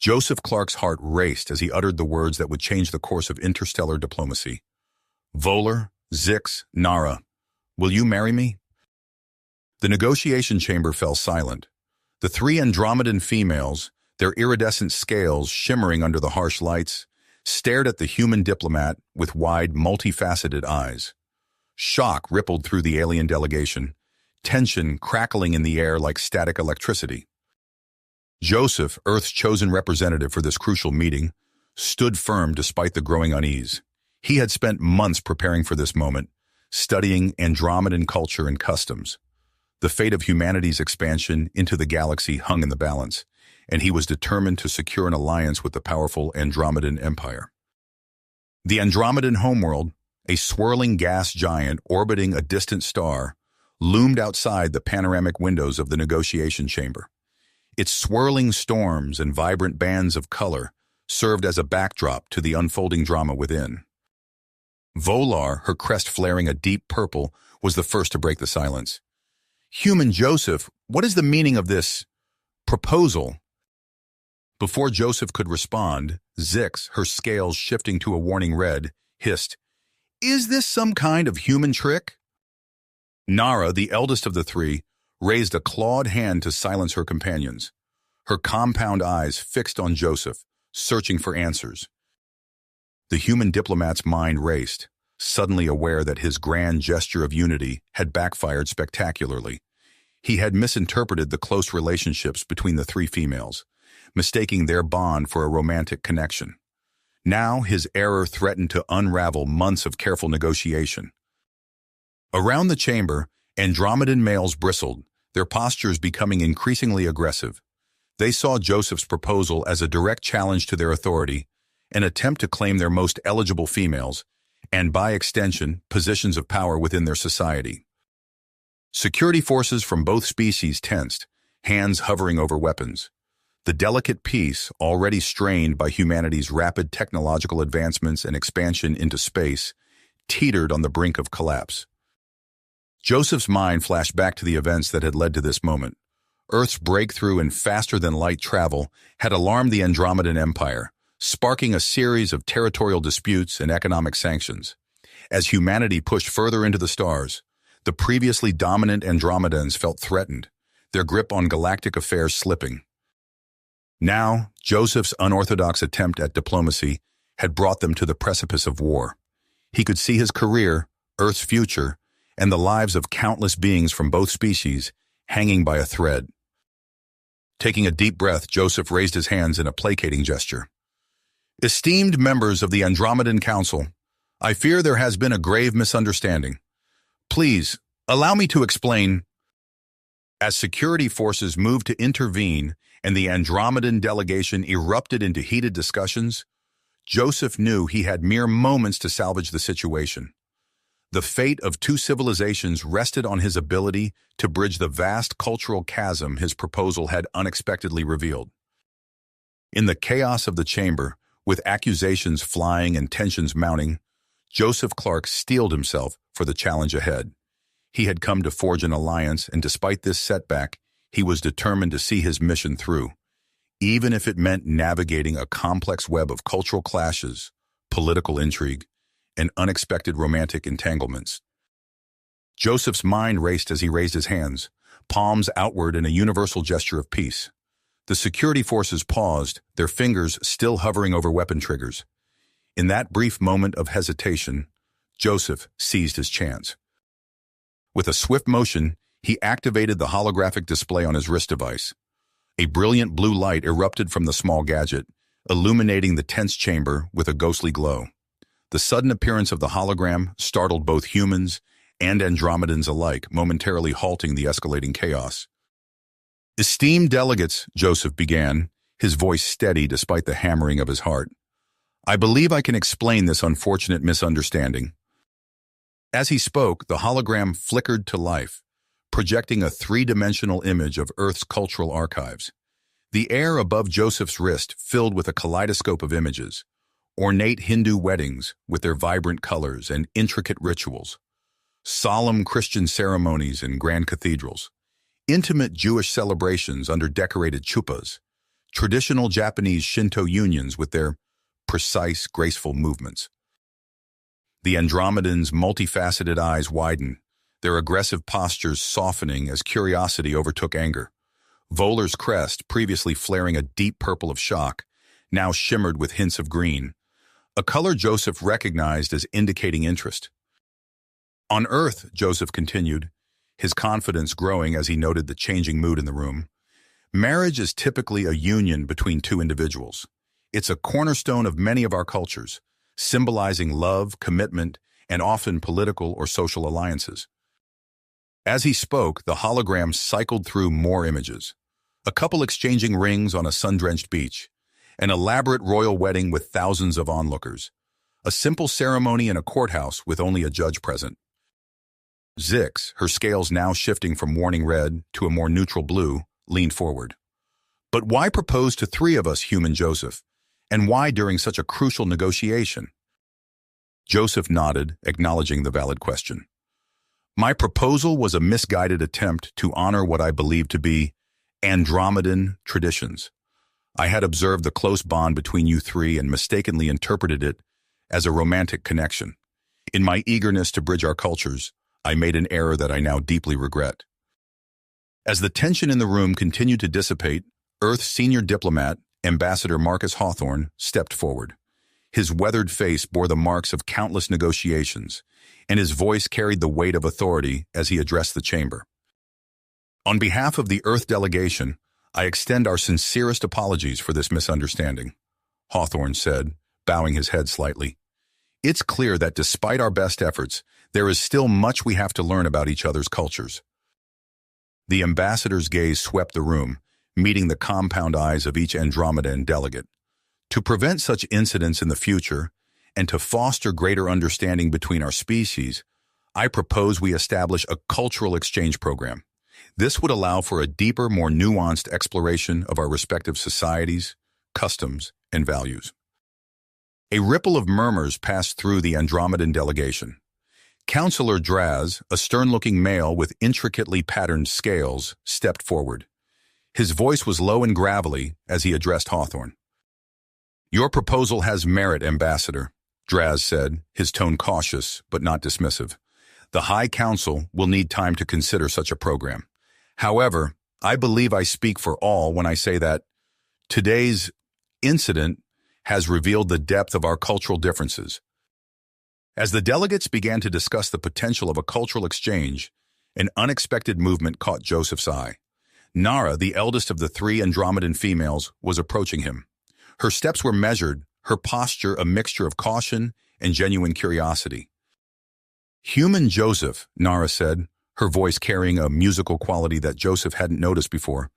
Joseph Clark's heart raced as he uttered the words that would change the course of interstellar diplomacy. Voller, Zix, Nara, will you marry me? The negotiation chamber fell silent. The three Andromedan females, their iridescent scales shimmering under the harsh lights, stared at the human diplomat with wide, multifaceted eyes. Shock rippled through the alien delegation, tension crackling in the air like static electricity. Joseph, Earth's chosen representative for this crucial meeting, stood firm despite the growing unease. He had spent months preparing for this moment, studying Andromedan culture and customs. The fate of humanity's expansion into the galaxy hung in the balance, and he was determined to secure an alliance with the powerful Andromedan Empire. The Andromedan homeworld, a swirling gas giant orbiting a distant star, loomed outside the panoramic windows of the negotiation chamber. Its swirling storms and vibrant bands of color served as a backdrop to the unfolding drama within. Volar, her crest flaring a deep purple, was the first to break the silence. "Human Joseph, what is the meaning of this proposal?" Before Joseph could respond, Zix, her scales shifting to a warning red, hissed, "Is this some kind of human trick?" Nara, the eldest of the three, raised a clawed hand to silence her companions, her compound eyes fixed on Joseph, searching for answers. The human diplomat's mind raced, suddenly aware that his grand gesture of unity had backfired spectacularly. He had misinterpreted the close relationships between the three females, mistaking their bond for a romantic connection. Now his error threatened to unravel months of careful negotiation. Around the chamber, Andromedan males bristled, their postures becoming increasingly aggressive. They saw Joseph's proposal as a direct challenge to their authority, an attempt to claim their most eligible females, and by extension, positions of power within their society. Security forces from both species tensed, hands hovering over weapons. The delicate peace, already strained by humanity's rapid technological advancements and expansion into space, teetered on the brink of collapse. Joseph's mind flashed back to the events that had led to this moment. Earth's breakthrough in faster-than-light travel had alarmed the Andromedan Empire, sparking a series of territorial disputes and economic sanctions. As humanity pushed further into the stars, the previously dominant Andromedans felt threatened, their grip on galactic affairs slipping. Now, Joseph's unorthodox attempt at diplomacy had brought them to the precipice of war. He could see his career, Earth's future, and the lives of countless beings from both species hanging by a thread. Taking a deep breath, Joseph raised his hands in a placating gesture. "Esteemed members of the Andromedan Council, I fear there has been a grave misunderstanding. Please, allow me to explain." As security forces moved to intervene and the Andromedan delegation erupted into heated discussions, Joseph knew he had mere moments to salvage the situation. The fate of two civilizations rested on his ability to bridge the vast cultural chasm his proposal had unexpectedly revealed. In the chaos of the chamber, with accusations flying and tensions mounting, Joseph Clark steeled himself for the challenge ahead. He had come to forge an alliance, and despite this setback, he was determined to see his mission through, even if it meant navigating a complex web of cultural clashes, political intrigue, and unexpected romantic entanglements. Joseph's mind raced as he raised his hands, palms outward in a universal gesture of peace. The security forces paused, their fingers still hovering over weapon triggers. In that brief moment of hesitation, Joseph seized his chance. With a swift motion, he activated the holographic display on his wrist device. A brilliant blue light erupted from the small gadget, illuminating the tense chamber with a ghostly glow. The sudden appearance of the hologram startled both humans and Andromedans alike, momentarily halting the escalating chaos. "Esteemed delegates," Joseph began, his voice steady despite the hammering of his heart, "I believe I can explain this unfortunate misunderstanding." As he spoke, the hologram flickered to life, projecting a three-dimensional image of Earth's cultural archives. The air above Joseph's wrist filled with a kaleidoscope of images, ornate Hindu weddings with their vibrant colors and intricate rituals, solemn Christian ceremonies in grand cathedrals, intimate Jewish celebrations under decorated chuppas, traditional Japanese Shinto unions with their precise, graceful movements. The Andromedans' multifaceted eyes widen, their aggressive postures softening as curiosity overtook anger. Volar's crest, previously flaring a deep purple of shock, now shimmered with hints of green, a color Joseph recognized as indicating interest. On Earth, Joseph continued, his confidence growing as he noted the changing mood in the room, marriage is typically a union between two individuals. It's a cornerstone of many of our cultures, symbolizing love, commitment, and often political or social alliances. As he spoke, the hologram cycled through more images. A couple exchanging rings on a sun-drenched beach, an elaborate royal wedding with thousands of onlookers, a simple ceremony in a courthouse with only a judge present. Zix, her scales now shifting from warning red to a more neutral blue, leaned forward. But why propose to three of us, human Joseph? And why during such a crucial negotiation? Joseph nodded, acknowledging the valid question. My proposal was a misguided attempt to honor what I believed to be Andromedan traditions. I had observed the close bond between you three and mistakenly interpreted it as a romantic connection. In my eagerness to bridge our cultures, I made an error that I now deeply regret. As the tension in the room continued to dissipate, Earth's senior diplomat, Ambassador Marcus Hawthorne, stepped forward. His weathered face bore the marks of countless negotiations, and his voice carried the weight of authority as he addressed the chamber. On behalf of the Earth delegation, I extend our sincerest apologies for this misunderstanding, Hawthorne said, bowing his head slightly. It's clear that despite our best efforts, there is still much we have to learn about each other's cultures. The ambassador's gaze swept the room, meeting the compound eyes of each Andromedan delegate. To prevent such incidents in the future, and to foster greater understanding between our species, I propose we establish a cultural exchange program. This would allow for a deeper, more nuanced exploration of our respective societies, customs, and values. A ripple of murmurs passed through the Andromedan delegation. Counselor Draz, a stern-looking male with intricately patterned scales, stepped forward. His voice was low and gravelly as he addressed Hawthorne. Your proposal has merit, Ambassador, Draz said, his tone cautious but not dismissive. The High Council will need time to consider such a program. However, I believe I speak for all when I say that today's incident has revealed the depth of our cultural differences. As the delegates began to discuss the potential of a cultural exchange, an unexpected movement caught Joseph's eye. Nara, the eldest of the three Andromedan females, was approaching him. Her steps were measured, her posture a mixture of caution and genuine curiosity. Human Joseph, Nara said, her voice carrying a musical quality that Joseph hadn't noticed before.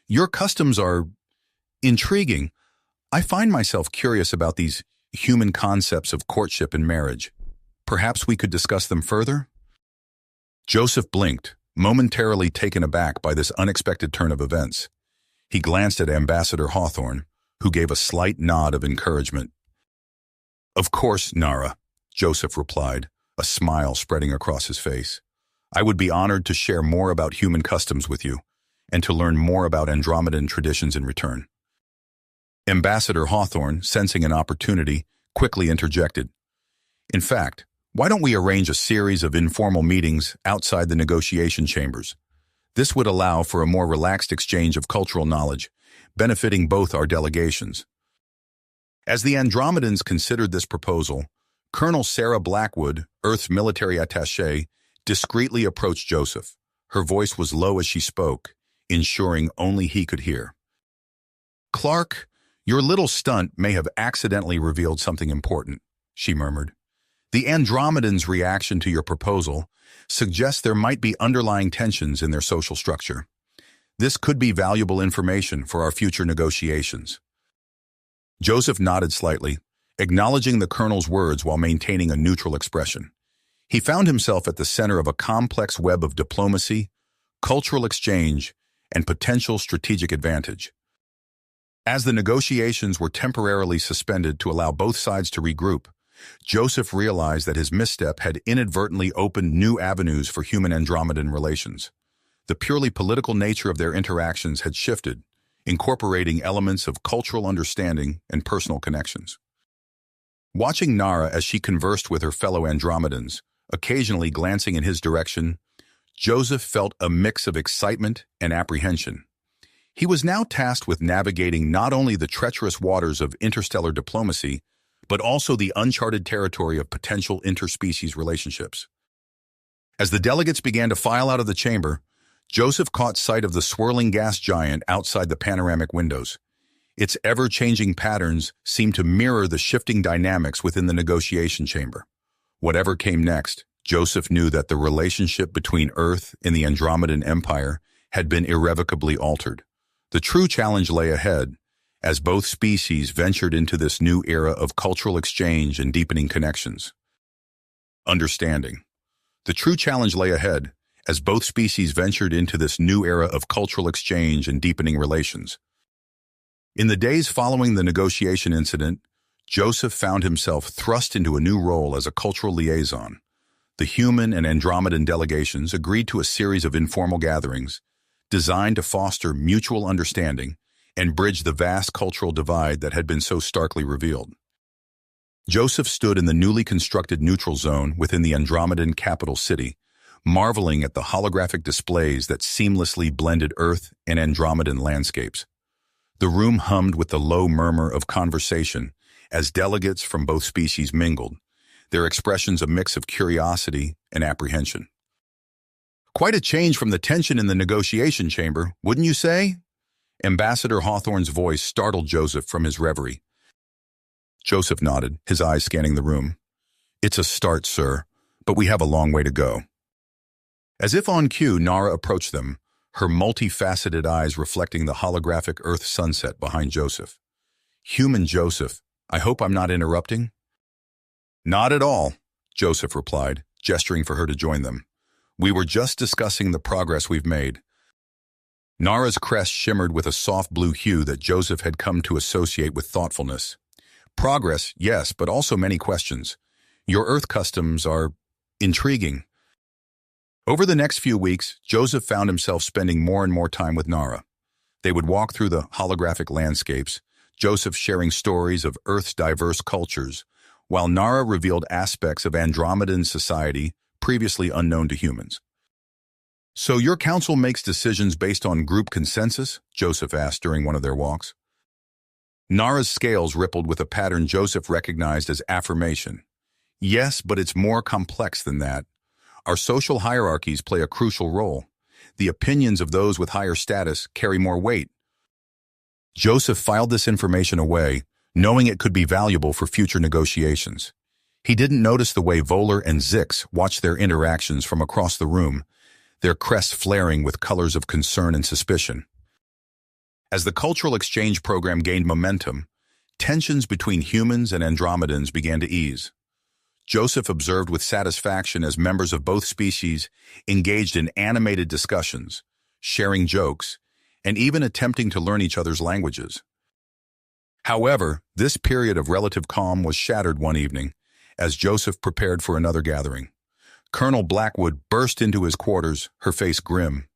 Your customs are intriguing. I find myself curious about these human concepts of courtship and marriage. Perhaps we could discuss them further? Joseph blinked, momentarily taken aback by this unexpected turn of events. He glanced at Ambassador Hawthorne, who gave a slight nod of encouragement. Of course, Nara, Joseph replied, a smile spreading across his face. I would be honored to share more about human customs with you, and to learn more about Andromedan traditions in return. Ambassador Hawthorne, sensing an opportunity, quickly interjected. In fact, why don't we arrange a series of informal meetings outside the negotiation chambers? This would allow for a more relaxed exchange of cultural knowledge, benefiting both our delegations. As the Andromedans considered this proposal, Colonel Sarah Blackwood, Earth's military attaché, discreetly approached Joseph. Her voice was low as she spoke, ensuring only he could hear. Clark, your little stunt may have accidentally revealed something important, she murmured. The Andromedans' reaction to your proposal suggests there might be underlying tensions in their social structure. This could be valuable information for our future negotiations. Joseph nodded slightly, acknowledging the colonel's words while maintaining a neutral expression. He found himself at the center of a complex web of diplomacy, cultural exchange, and potential strategic advantage. As the negotiations were temporarily suspended to allow both sides to regroup, Joseph realized that his misstep had inadvertently opened new avenues for human Andromedan relations. The purely political nature of their interactions had shifted, incorporating elements of cultural understanding and personal connections. Watching Nara as she conversed with her fellow Andromedans, occasionally glancing in his direction, Joseph felt a mix of excitement and apprehension. He was now tasked with navigating not only the treacherous waters of interstellar diplomacy, but also the uncharted territory of potential interspecies relationships. As the delegates began to file out of the chamber, Joseph caught sight of the swirling gas giant outside the panoramic windows. Its ever-changing patterns seemed to mirror the shifting dynamics within the negotiation chamber. Whatever came next, Joseph knew that the relationship between Earth and the Andromedan Empire had been irrevocably altered. The true challenge lay ahead, as both species ventured into this new era of cultural exchange and deepening connections. Understanding. The true challenge lay ahead, as both species ventured into this new era of cultural exchange and deepening relations. In the days following the negotiation incident, Joseph found himself thrust into a new role as a cultural liaison. The human and Andromedan delegations agreed to a series of informal gatherings designed to foster mutual understanding and bridge the vast cultural divide that had been so starkly revealed. Joseph stood in the newly constructed neutral zone within the Andromedan capital city, marveling at the holographic displays that seamlessly blended Earth and Andromedan landscapes. The room hummed with the low murmur of conversation as delegates from both species mingled, their expressions a mix of curiosity and apprehension. Quite a change from the tension in the negotiation chamber, wouldn't you say? Ambassador Hawthorne's voice startled Joseph from his reverie. Joseph nodded, his eyes scanning the room. "It's a start, sir, but we have a long way to go." As if on cue, Nara approached them, her multifaceted eyes reflecting the holographic Earth sunset behind Joseph. "Human Joseph, I hope I'm not interrupting?" "Not at all," Joseph replied, gesturing for her to join them. "We were just discussing the progress we've made." Nara's crest shimmered with a soft blue hue that Joseph had come to associate with thoughtfulness. "Progress, yes, but also many questions. Your Earth customs are intriguing." Over the next few weeks, Joseph found himself spending more and more time with Nara. They would walk through the holographic landscapes, Joseph sharing stories of Earth's diverse cultures, while Nara revealed aspects of Andromedan society previously unknown to humans. "So your council makes decisions based on group consensus?" Joseph asked during one of their walks. Nara's scales rippled with a pattern Joseph recognized as affirmation. "Yes, but it's more complex than that. Our social hierarchies play a crucial role. The opinions of those with higher status carry more weight." Joseph filed this information away, knowing it could be valuable for future negotiations. He didn't notice the way Voller and Zix watched their interactions from across the room, their crests flaring with colors of concern and suspicion. As the cultural exchange program gained momentum, tensions between humans and Andromedans began to ease. Joseph observed with satisfaction as members of both species engaged in animated discussions, sharing jokes, and even attempting to learn each other's languages. However, this period of relative calm was shattered one evening as Joseph prepared for another gathering. Colonel Blackwood burst into his quarters, her face grim.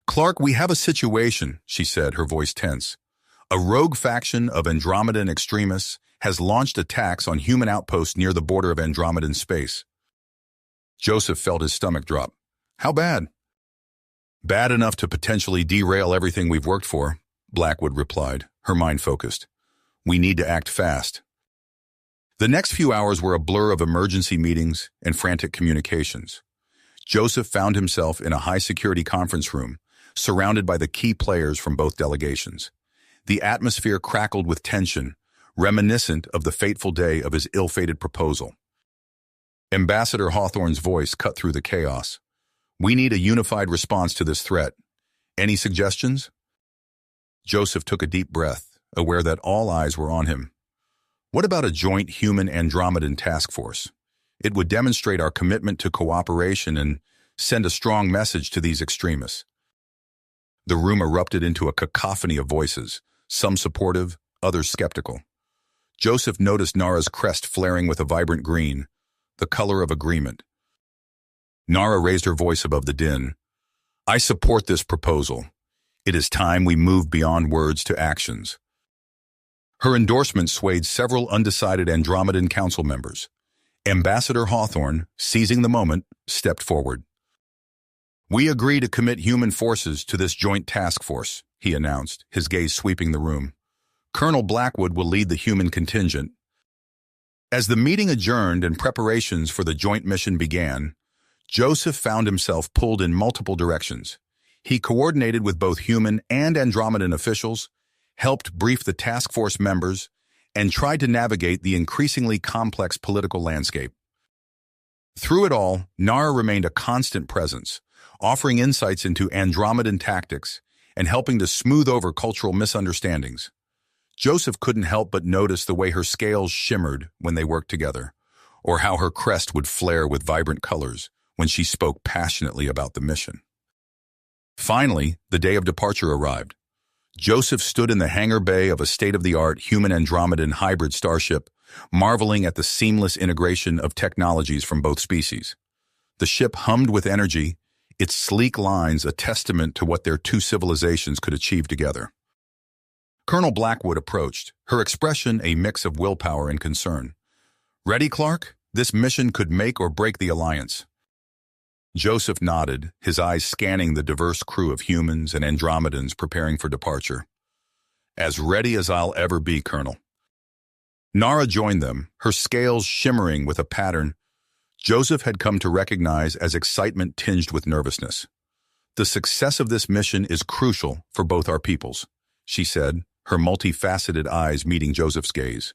"Clark, we have a situation," she said, her voice tense. "A rogue faction of Andromedan extremists has launched attacks on human outposts near the border of Andromedan space." Joseph felt his stomach drop. "How bad?" "Bad enough to potentially derail everything we've worked for," Blackwood replied, her mind focused. "We need to act fast." The next few hours were a blur of emergency meetings and frantic communications. Joseph found himself in a high-security conference room, surrounded by the key players from both delegations. The atmosphere crackled with tension, reminiscent of the fateful day of his ill-fated proposal. Ambassador Hawthorne's voice cut through the chaos. "We need a unified response to this threat. Any suggestions?" Joseph took a deep breath, aware that all eyes were on him. "What about a joint human-Andromedan task force? It would demonstrate our commitment to cooperation and send a strong message to these extremists." The room erupted into a cacophony of voices, some supportive, others skeptical. Joseph noticed Nara's crest flaring with a vibrant green, the color of agreement. Nara raised her voice above the din. "I support this proposal. It is time we move beyond words to actions. Her endorsement swayed several undecided Andromedan council members. Ambassador Hawthorne, seizing the moment, stepped forward. "We agree to commit human forces to this joint task force," he announced, his gaze sweeping the room. "Colonel Blackwood will lead the human contingent." As the meeting adjourned and preparations for the joint mission began, Joseph found himself pulled in multiple directions. He coordinated with both human and Andromedan officials, helped brief the task force members, and tried to navigate the increasingly complex political landscape. Through it all, Nara remained a constant presence, offering insights into Andromedan tactics and helping to smooth over cultural misunderstandings. Joseph couldn't help but notice the way her scales shimmered when they worked together, or how her crest would flare with vibrant colors when she spoke passionately about the mission. Finally, the day of departure arrived. Joseph stood in the hangar bay of a state-of-the-art human Andromedan hybrid starship, marveling at the seamless integration of technologies from both species. The ship hummed with energy, its sleek lines a testament to what their two civilizations could achieve together. Colonel Blackwood approached, her expression a mix of willpower and concern. "Ready, Clark? This mission could make or break the alliance." Joseph nodded, his eyes scanning the diverse crew of humans and Andromedans preparing for departure. "As ready as I'll ever be, Colonel." Nara joined them, her scales shimmering with a pattern Joseph had come to recognize as excitement tinged with nervousness. "The success of this mission is crucial for both our peoples," she said, her multifaceted eyes meeting Joseph's gaze.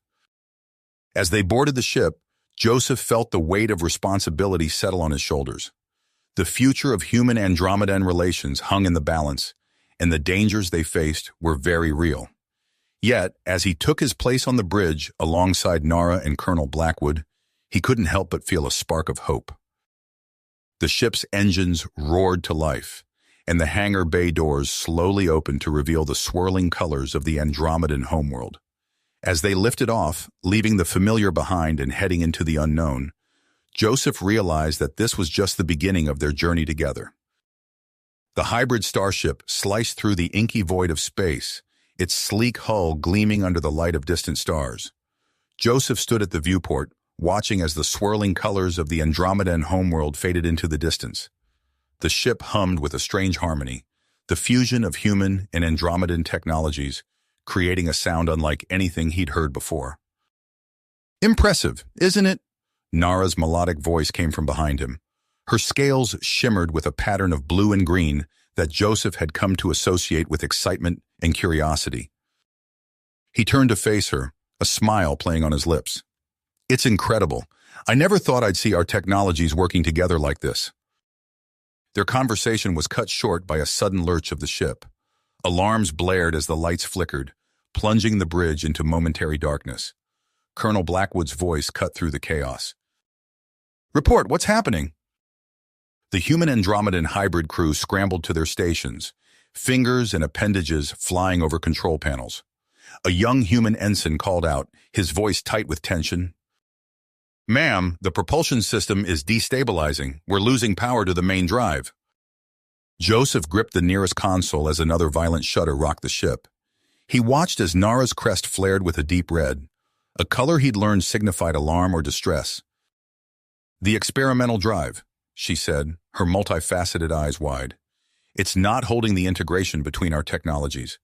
As they boarded the ship, Joseph felt the weight of responsibility settle on his shoulders. The future of human Andromedan relations hung in the balance, and the dangers they faced were very real. Yet, as he took his place on the bridge alongside Nara and Colonel Blackwood, he couldn't help but feel a spark of hope. The ship's engines roared to life, and the hangar bay doors slowly opened to reveal the swirling colors of the Andromedan homeworld. As they lifted off, leaving the familiar behind and heading into the unknown, Joseph realized that this was just the beginning of their journey together. The hybrid starship sliced through the inky void of space, its sleek hull gleaming under the light of distant stars. Joseph stood at the viewport, watching as the swirling colors of the Andromedan homeworld faded into the distance. The ship hummed with a strange harmony, the fusion of human and Andromedan technologies, creating a sound unlike anything he'd heard before. "Impressive, isn't it?" Nara's melodic voice came from behind him. Her scales shimmered with a pattern of blue and green that Joseph had come to associate with excitement and curiosity. He turned to face her, a smile playing on his lips. "It's incredible. I never thought I'd see our technologies working together like this." Their conversation was cut short by a sudden lurch of the ship. Alarms blared as the lights flickered, plunging the bridge into momentary darkness. Colonel Blackwood's voice cut through the chaos. "Report, what's happening?" The human Andromedan hybrid crew scrambled to their stations, fingers and appendages flying over control panels. A young human ensign called out, his voice tight with tension. "Ma'am, the propulsion system is destabilizing. We're losing power to the main drive." Joseph gripped the nearest console as another violent shudder rocked the ship. He watched as Nara's crest flared with a deep red, a color he'd learned signified alarm or distress. "The experimental drive," she said, her multifaceted eyes wide. "It's not holding the integration between our technologies."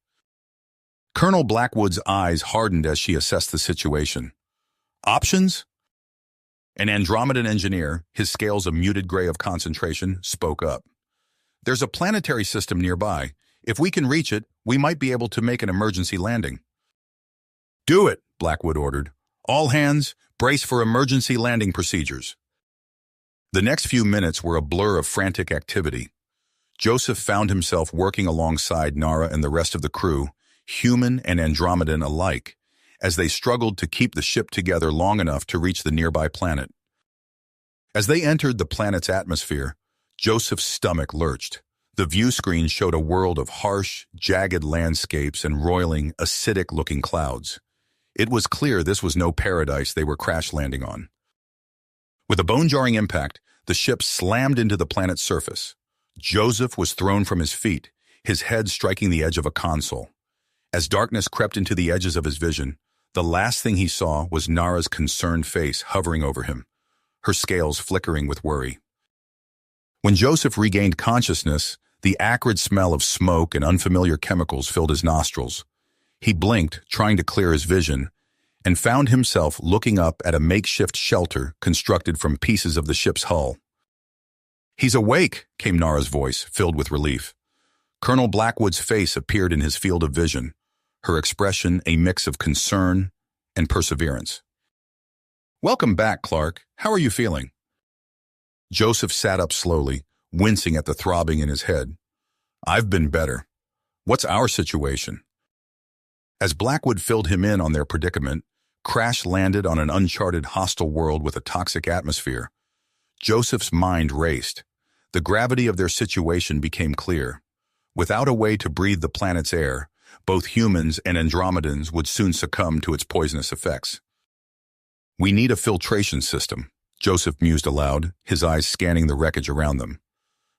Colonel Blackwood's eyes hardened as she assessed the situation. "Options?" An Andromedan engineer, his scales a muted gray of concentration, spoke up. "There's a planetary system nearby. If we can reach it, we might be able to make an emergency landing." "Do it," Blackwood ordered. "All hands, brace for emergency landing procedures." The next few minutes were a blur of frantic activity. Joseph found himself working alongside Nara and the rest of the crew, human and Andromedan alike, as they struggled to keep the ship together long enough to reach the nearby planet. As they entered the planet's atmosphere, Joseph's stomach lurched. The view screen showed a world of harsh, jagged landscapes and roiling, acidic-looking clouds. It was clear this was no paradise they were crash landing on. With a bone-jarring impact, the ship slammed into the planet's surface. Joseph was thrown from his feet, his head striking the edge of a console. As darkness crept into the edges of his vision, the last thing he saw was Nara's concerned face hovering over him, her scales flickering with worry. When Joseph regained consciousness, the acrid smell of smoke and unfamiliar chemicals filled his nostrils. He blinked, trying to clear his vision, and found himself looking up at a makeshift shelter constructed from pieces of the ship's hull. "He's awake," came Nara's voice, filled with relief. Colonel Blackwood's face appeared in his field of vision, her expression a mix of concern and perseverance. "Welcome back, Clark. How are you feeling?" Joseph sat up slowly, wincing at the throbbing in his head. "I've been better. What's our situation?" As Blackwood filled him in on their predicament, crash landed on an uncharted hostile world with a toxic atmosphere. Joseph's mind raced. The gravity of their situation became clear. Without a way to breathe the planet's air, both humans and Andromedans would soon succumb to its poisonous effects. "We need a filtration system," Joseph mused aloud, his eyes scanning the wreckage around them.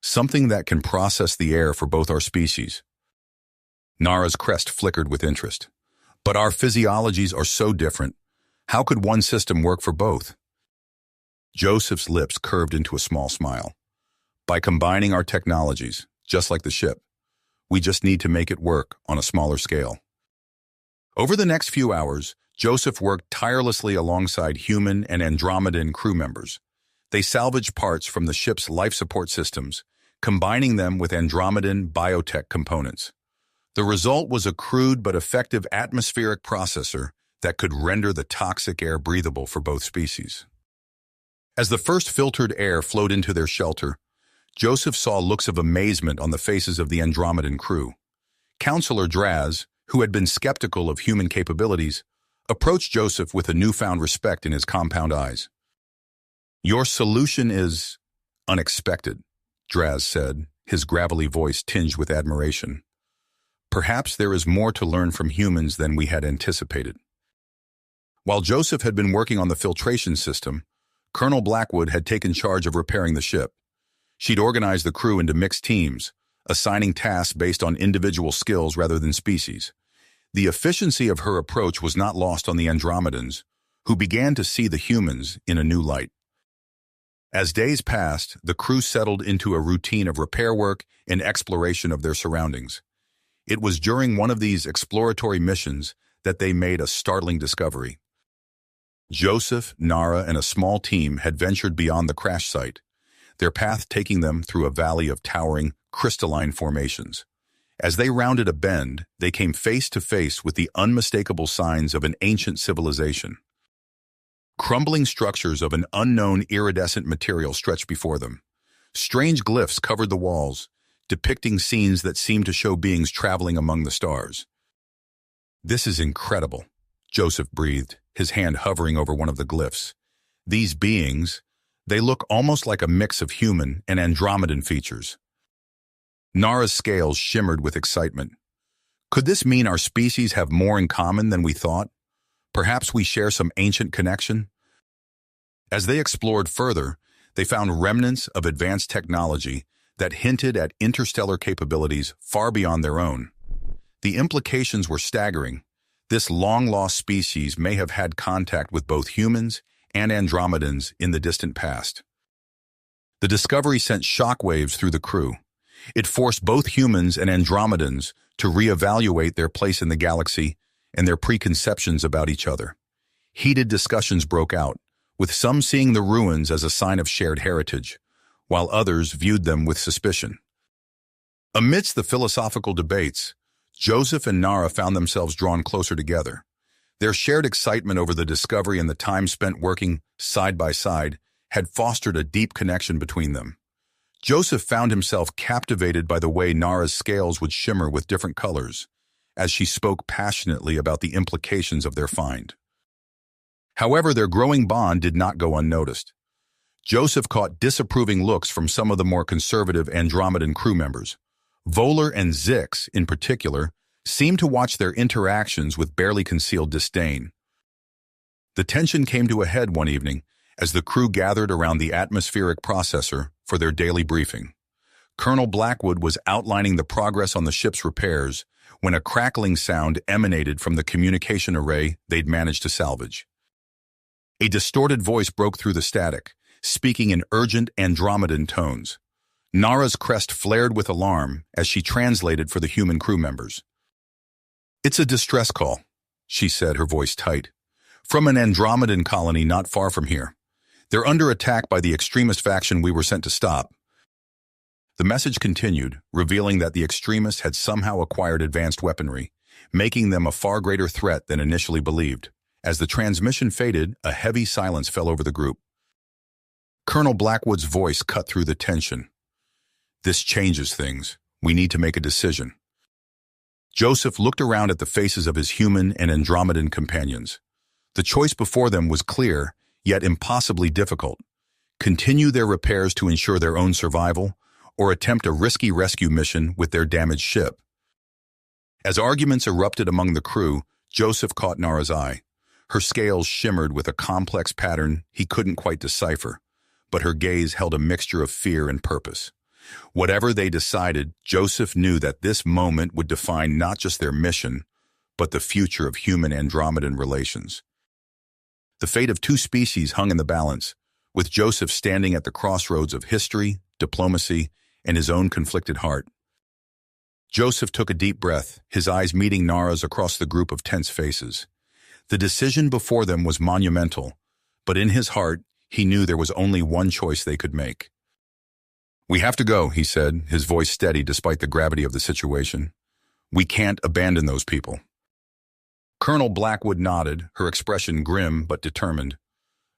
"Something that can process the air for both our species." Nara's crest flickered with interest. "But our physiologies are so different. How could one system work for both?" Joseph's lips curved into a small smile. "By combining our technologies, just like the ship. We just need to make it work on a smaller scale." Over the next few hours, Joseph worked tirelessly alongside human and Andromedan crew members. They salvaged parts from the ship's life support systems, combining them with Andromedan biotech components. The result was a crude but effective atmospheric processor that could render the toxic air breathable for both species. As the first filtered air flowed into their shelter, Joseph saw looks of amazement on the faces of the Andromedan crew. Counselor Draz, who had been skeptical of human capabilities, approached Joseph with a newfound respect in his compound eyes. "Your solution is unexpected," Draz said, his gravelly voice tinged with admiration. "Perhaps there is more to learn from humans than we had anticipated." While Joseph had been working on the filtration system, Colonel Blackwood had taken charge of repairing the ship. She'd organized the crew into mixed teams, assigning tasks based on individual skills rather than species. The efficiency of her approach was not lost on the Andromedans, who began to see the humans in a new light. As days passed, the crew settled into a routine of repair work and exploration of their surroundings. It was during one of these exploratory missions that they made a startling discovery. Joseph, Nara, and a small team had ventured beyond the crash site, their path taking them through a valley of towering, crystalline formations. As they rounded a bend, they came face to face with the unmistakable signs of an ancient civilization. Crumbling structures of an unknown iridescent material stretched before them. Strange glyphs covered the walls, depicting scenes that seemed to show beings traveling among the stars. "This is incredible," Joseph breathed, his hand hovering over one of the glyphs. "These beings, they look almost like a mix of human and Andromedan features." Nara's scales shimmered with excitement. "Could this mean our species have more in common than we thought? Perhaps we share some ancient connection?" As they explored further, they found remnants of advanced technology that hinted at interstellar capabilities far beyond their own. The implications were staggering. This long-lost species may have had contact with both humans and Andromedans in the distant past. The discovery sent shockwaves through the crew. It forced both humans and Andromedans to reevaluate their place in the galaxy and their preconceptions about each other. Heated discussions broke out, with some seeing the ruins as a sign of shared heritage, while others viewed them with suspicion. Amidst the philosophical debates, Joseph and Nara found themselves drawn closer together. Their shared excitement over the discovery and the time spent working side by side had fostered a deep connection between them. Joseph found himself captivated by the way Nara's scales would shimmer with different colors, as she spoke passionately about the implications of their find. However, their growing bond did not go unnoticed. Joseph caught disapproving looks from some of the more conservative Andromedan crew members. Voller and Zix, in particular, seemed to watch their interactions with barely concealed disdain. The tension came to a head one evening as the crew gathered around the atmospheric processor for their daily briefing. Colonel Blackwood was outlining the progress on the ship's repairs when a crackling sound emanated from the communication array they'd managed to salvage. A distorted voice broke through the static, speaking in urgent Andromedan tones. Nara's crest flared with alarm as she translated for the human crew members. "It's a distress call," she said, her voice tight. "From an Andromedan colony not far from here. They're under attack by the extremist faction we were sent to stop." The message continued, revealing that the extremists had somehow acquired advanced weaponry, making them a far greater threat than initially believed. As the transmission faded, a heavy silence fell over the group. Colonel Blackwood's voice cut through the tension. "This changes things. We need to make a decision." Joseph looked around at the faces of his human and Andromedan companions. The choice before them was clear, yet impossibly difficult. Continue their repairs to ensure their own survival, or attempt a risky rescue mission with their damaged ship. As arguments erupted among the crew, Joseph caught Nara's eye. Her scales shimmered with a complex pattern he couldn't quite decipher, but her gaze held a mixture of fear and purpose. Whatever they decided, Joseph knew that this moment would define not just their mission, but the future of human-Andromedan relations. The fate of two species hung in the balance, with Joseph standing at the crossroads of history, diplomacy, and his own conflicted heart. Joseph took a deep breath, his eyes meeting Nara's across the group of tense faces. The decision before them was monumental, but in his heart, he knew there was only one choice they could make. "We have to go," he said, his voice steady despite the gravity of the situation. "We can't abandon those people." Colonel Blackwood nodded, her expression grim but determined.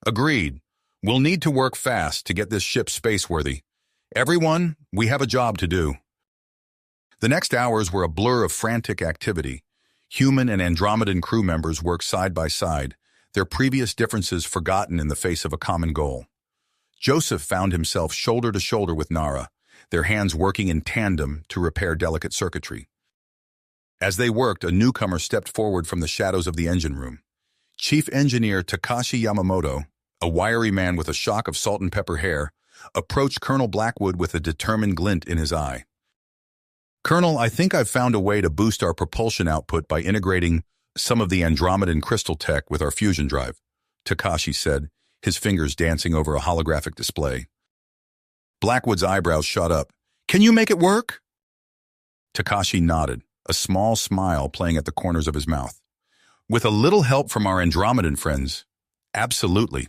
"Agreed. We'll need to work fast to get this ship spaceworthy. Everyone, we have a job to do." The next hours were a blur of frantic activity. Human and Andromedan crew members worked side by side, their previous differences forgotten in the face of a common goal. Joseph found himself shoulder to shoulder with Nara, their hands working in tandem to repair delicate circuitry. As they worked, a newcomer stepped forward from the shadows of the engine room. Chief Engineer Takashi Yamamoto, a wiry man with a shock of salt and pepper hair, approached Colonel Blackwood with a determined glint in his eye. "Colonel, I think I've found a way to boost our propulsion output by integrating some of the Andromedan crystal tech with our fusion drive," Takashi said, his fingers dancing over a holographic display. Blackwood's eyebrows shot up. "Can you make it work?" Takashi nodded, a small smile playing at the corners of his mouth. "With a little help from our Andromedan friends, absolutely."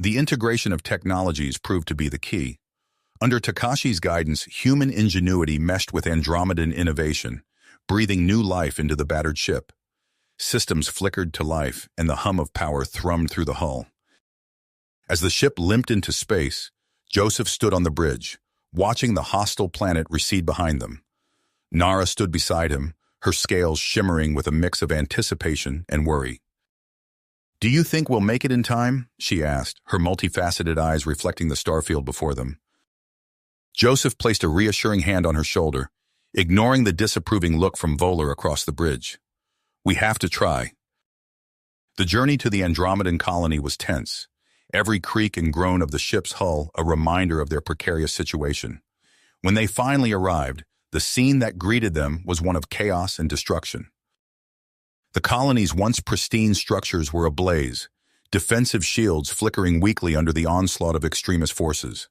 The integration of technologies proved to be the key. Under Takashi's guidance, human ingenuity meshed with Andromedan innovation, breathing new life into the battered ship. Systems flickered to life, and the hum of power thrummed through the hull. As the ship limped into space, Joseph stood on the bridge, watching the hostile planet recede behind them. Nara stood beside him, her scales shimmering with a mix of anticipation and worry. "Do you think we'll make it in time?" she asked, her multifaceted eyes reflecting the starfield before them. Joseph placed a reassuring hand on her shoulder, ignoring the disapproving look from Voller across the bridge. "We have to try." The journey to the Andromedan colony was tense, every creak and groan of the ship's hull a reminder of their precarious situation. When they finally arrived, the scene that greeted them was one of chaos and destruction. The colony's once pristine structures were ablaze, defensive shields flickering weakly under the onslaught of extremist forces.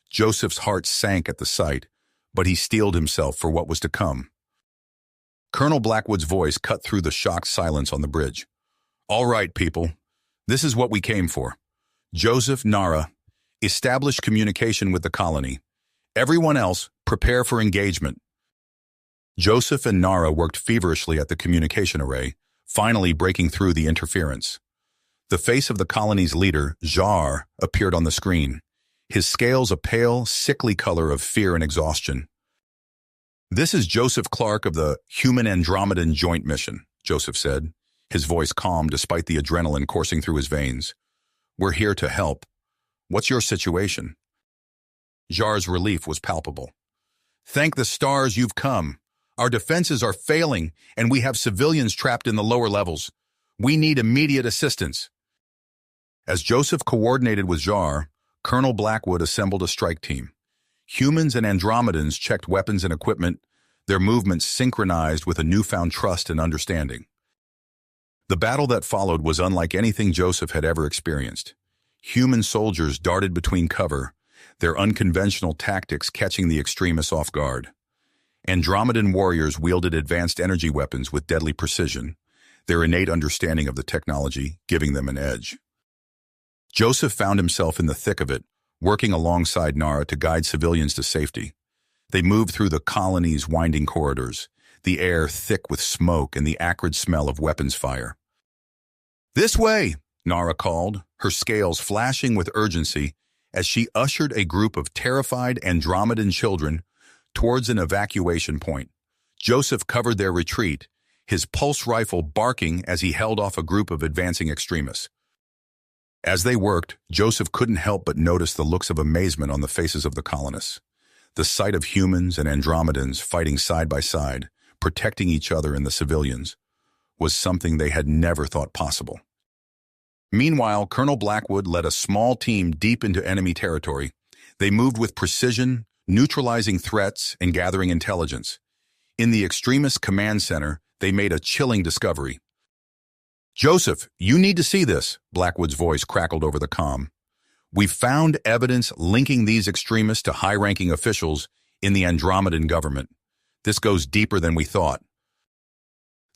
Joseph's heart sank at the sight, but he steeled himself for what was to come. Colonel Blackwood's voice cut through the shocked silence on the bridge. "All right, people. This is what we came for. Joseph, Nara, establish communication with the colony. Everyone else, prepare for engagement." Joseph and Nara worked feverishly at the communication array, finally breaking through the interference. The face of the colony's leader, Jar, appeared on the screen, his scales a pale, sickly color of fear and exhaustion. "This is Joseph Clark of the Human Andromedan Joint Mission," Joseph said, his voice calm despite the adrenaline coursing through his veins. "We're here to help. What's your situation?" Jar's relief was palpable. "Thank the stars you've come. Our defenses are failing, and we have civilians trapped in the lower levels. We need immediate assistance." As Joseph coordinated with Jar, Colonel Blackwood assembled a strike team. Humans and Andromedans checked weapons and equipment, their movements synchronized with a newfound trust and understanding. The battle that followed was unlike anything Joseph had ever experienced. Human soldiers darted between cover, their unconventional tactics catching the extremists off guard. Andromedan warriors wielded advanced energy weapons with deadly precision, their innate understanding of the technology giving them an edge. Joseph found himself in the thick of it, working alongside Nara to guide civilians to safety. They moved through the colony's winding corridors, the air thick with smoke and the acrid smell of weapons fire. "This way," Nara called, her scales flashing with urgency as she ushered a group of terrified Andromedan children towards an evacuation point. Joseph covered their retreat, his pulse rifle barking as he held off a group of advancing extremists. As they worked, Joseph couldn't help but notice the looks of amazement on the faces of the colonists. The sight of humans and Andromedans fighting side by side, protecting each other and the civilians, was something they had never thought possible. Meanwhile, Colonel Blackwood led a small team deep into enemy territory. They moved with precision, neutralizing threats and gathering intelligence. In the extremist command center, they made a chilling discovery. "Joseph, you need to see this," Blackwood's voice crackled over the comm. "We've found evidence linking these extremists to high-ranking officials in the Andromedan government. This goes deeper than we thought."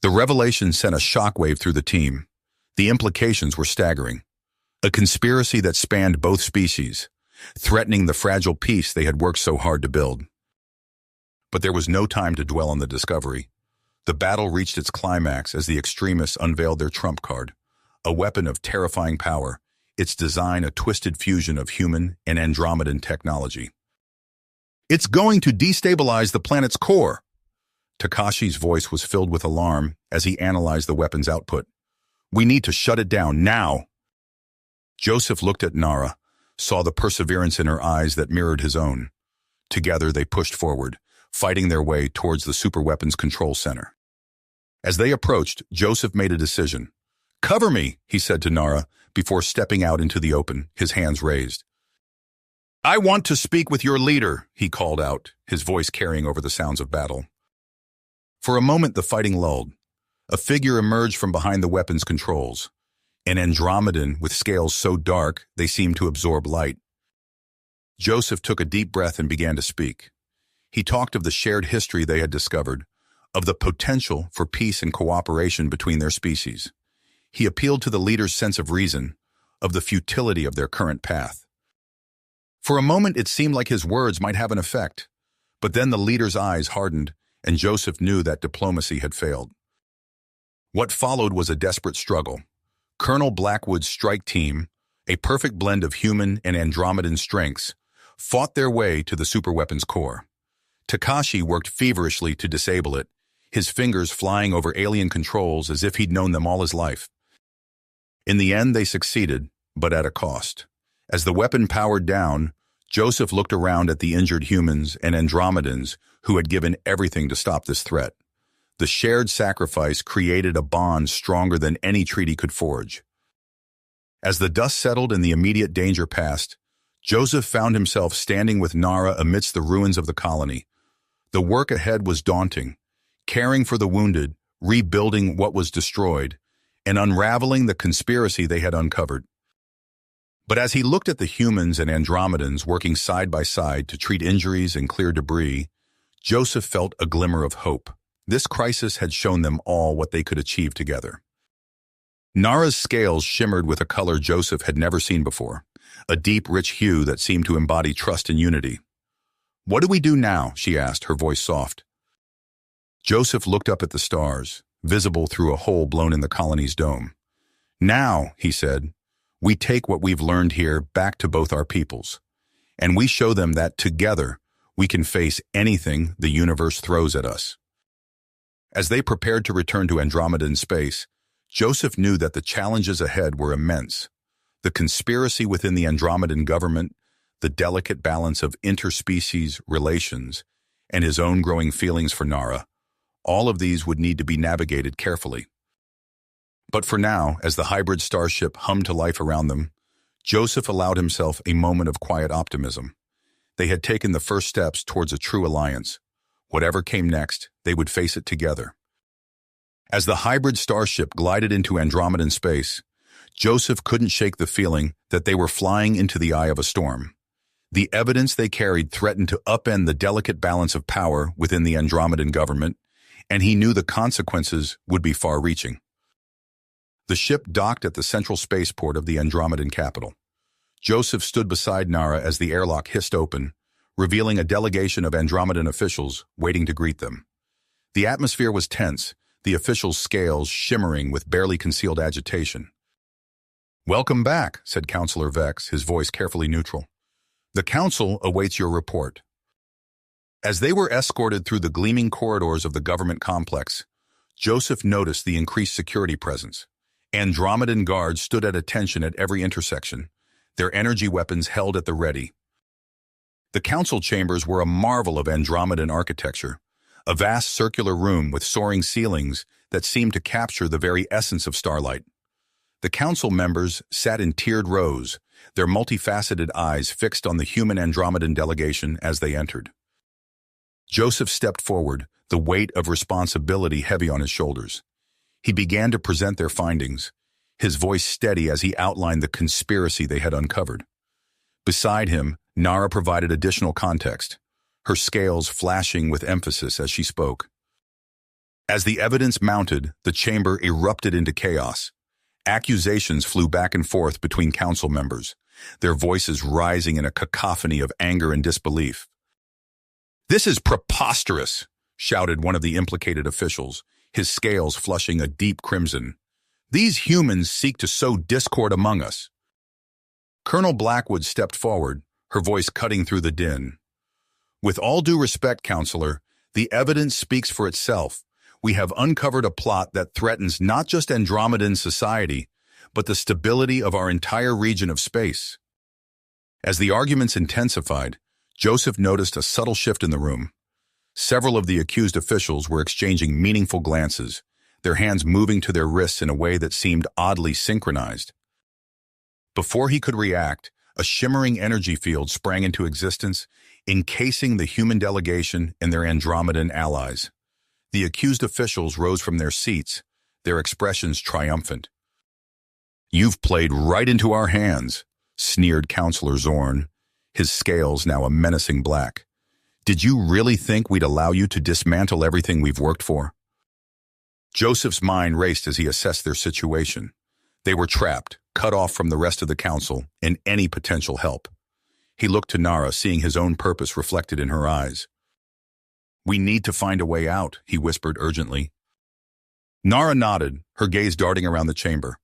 The revelation sent a shockwave through the team. The implications were staggering. A conspiracy that spanned both species, threatening the fragile peace they had worked so hard to build. But there was no time to dwell on the discovery. The battle reached its climax as the extremists unveiled their trump card, a weapon of terrifying power, its design a twisted fusion of human and Andromedan technology. "It's going to destabilize the planet's core." Takashi's voice was filled with alarm as he analyzed the weapon's output. "We need to shut it down now." Joseph looked at Nara, saw the perseverance in her eyes that mirrored his own. Together they pushed forward, fighting their way towards the superweapons control center. As they approached, Joseph made a decision. "Cover me," he said to Nara, before stepping out into the open, his hands raised. "I want to speak with your leader," he called out, his voice carrying over the sounds of battle. For a moment the fighting lulled. A figure emerged from behind the weapons controls, an Andromedan with scales so dark they seemed to absorb light. Joseph took a deep breath and began to speak. He talked of the shared history they had discovered, of the potential for peace and cooperation between their species. He appealed to the leader's sense of reason, of the futility of their current path. For a moment it seemed like his words might have an effect, but then the leader's eyes hardened, and Joseph knew that diplomacy had failed. What followed was a desperate struggle. Colonel Blackwood's strike team, a perfect blend of human and Andromedan strengths, fought their way to the superweapons core. Takashi worked feverishly to disable it, his fingers flying over alien controls as if he'd known them all his life. In the end, they succeeded, but at a cost. As the weapon powered down, Joseph looked around at the injured humans and Andromedans who had given everything to stop this threat. The shared sacrifice created a bond stronger than any treaty could forge. As the dust settled and the immediate danger passed, Joseph found himself standing with Nara amidst the ruins of the colony. The work ahead was daunting, caring for the wounded, rebuilding what was destroyed, and unraveling the conspiracy they had uncovered. But as he looked at the humans and Andromedans working side by side to treat injuries and clear debris, Joseph felt a glimmer of hope. This crisis had shown them all what they could achieve together. Nara's scales shimmered with a color Joseph had never seen before, a deep, rich hue that seemed to embody trust and unity. "What do we do now?" she asked, her voice soft. Joseph looked up at the stars, visible through a hole blown in the colony's dome. "Now," he said, "we take what we've learned here back to both our peoples, and we show them that together we can face anything the universe throws at us." As they prepared to return to Andromedan space, Joseph knew that the challenges ahead were immense. The conspiracy within the Andromedan government, the delicate balance of interspecies relations, and his own growing feelings for Nara, all of these would need to be navigated carefully. But for now, as the hybrid starship hummed to life around them, Joseph allowed himself a moment of quiet optimism. They had taken the first steps towards a true alliance. Whatever came next, they would face it together. As the hybrid starship glided into Andromedan space, Joseph couldn't shake the feeling that they were flying into the eye of a storm. The evidence they carried threatened to upend the delicate balance of power within the Andromedan government, and he knew the consequences would be far-reaching. The ship docked at the central spaceport of the Andromedan capital. Joseph stood beside Nara as the airlock hissed open, revealing a delegation of Andromedan officials waiting to greet them. The atmosphere was tense, the officials' scales shimmering with barely concealed agitation. "Welcome back," said Counselor Vex, his voice carefully neutral. "The Council awaits your report." As they were escorted through the gleaming corridors of the government complex, Joseph noticed the increased security presence. Andromedan guards stood at attention at every intersection, their energy weapons held at the ready. The council chambers were a marvel of Andromedan architecture, a vast circular room with soaring ceilings that seemed to capture the very essence of starlight. The council members sat in tiered rows, their multifaceted eyes fixed on the human Andromedan delegation as they entered. Joseph stepped forward, the weight of responsibility heavy on his shoulders. He began to present their findings, his voice steady as he outlined the conspiracy they had uncovered. Beside him, Nara provided additional context, her scales flashing with emphasis as she spoke. As the evidence mounted, the chamber erupted into chaos. Accusations flew back and forth between council members, their voices rising in a cacophony of anger and disbelief. "This is preposterous," shouted one of the implicated officials, his scales flushing a deep crimson. "These humans seek to sow discord among us." Colonel Blackwood stepped forward, her voice cutting through the din. "With all due respect, Counselor, the evidence speaks for itself. We have uncovered a plot that threatens not just Andromedan society, but the stability of our entire region of space." As the arguments intensified, Joseph noticed a subtle shift in the room. Several of the accused officials were exchanging meaningful glances, their hands moving to their wrists in a way that seemed oddly synchronized. Before he could react, a shimmering energy field sprang into existence, encasing the human delegation and their Andromedan allies. The accused officials rose from their seats, their expressions triumphant. "You've played right into our hands," sneered Counselor Zorn, his scales now a menacing black. "Did you really think we'd allow you to dismantle everything we've worked for?" Joseph's mind raced as he assessed their situation. They were trapped, cut off from the rest of the council and any potential help. He looked to Nara, seeing his own purpose reflected in her eyes. "We need to find a way out," he whispered urgently. Nara nodded, her gaze darting around the chamber.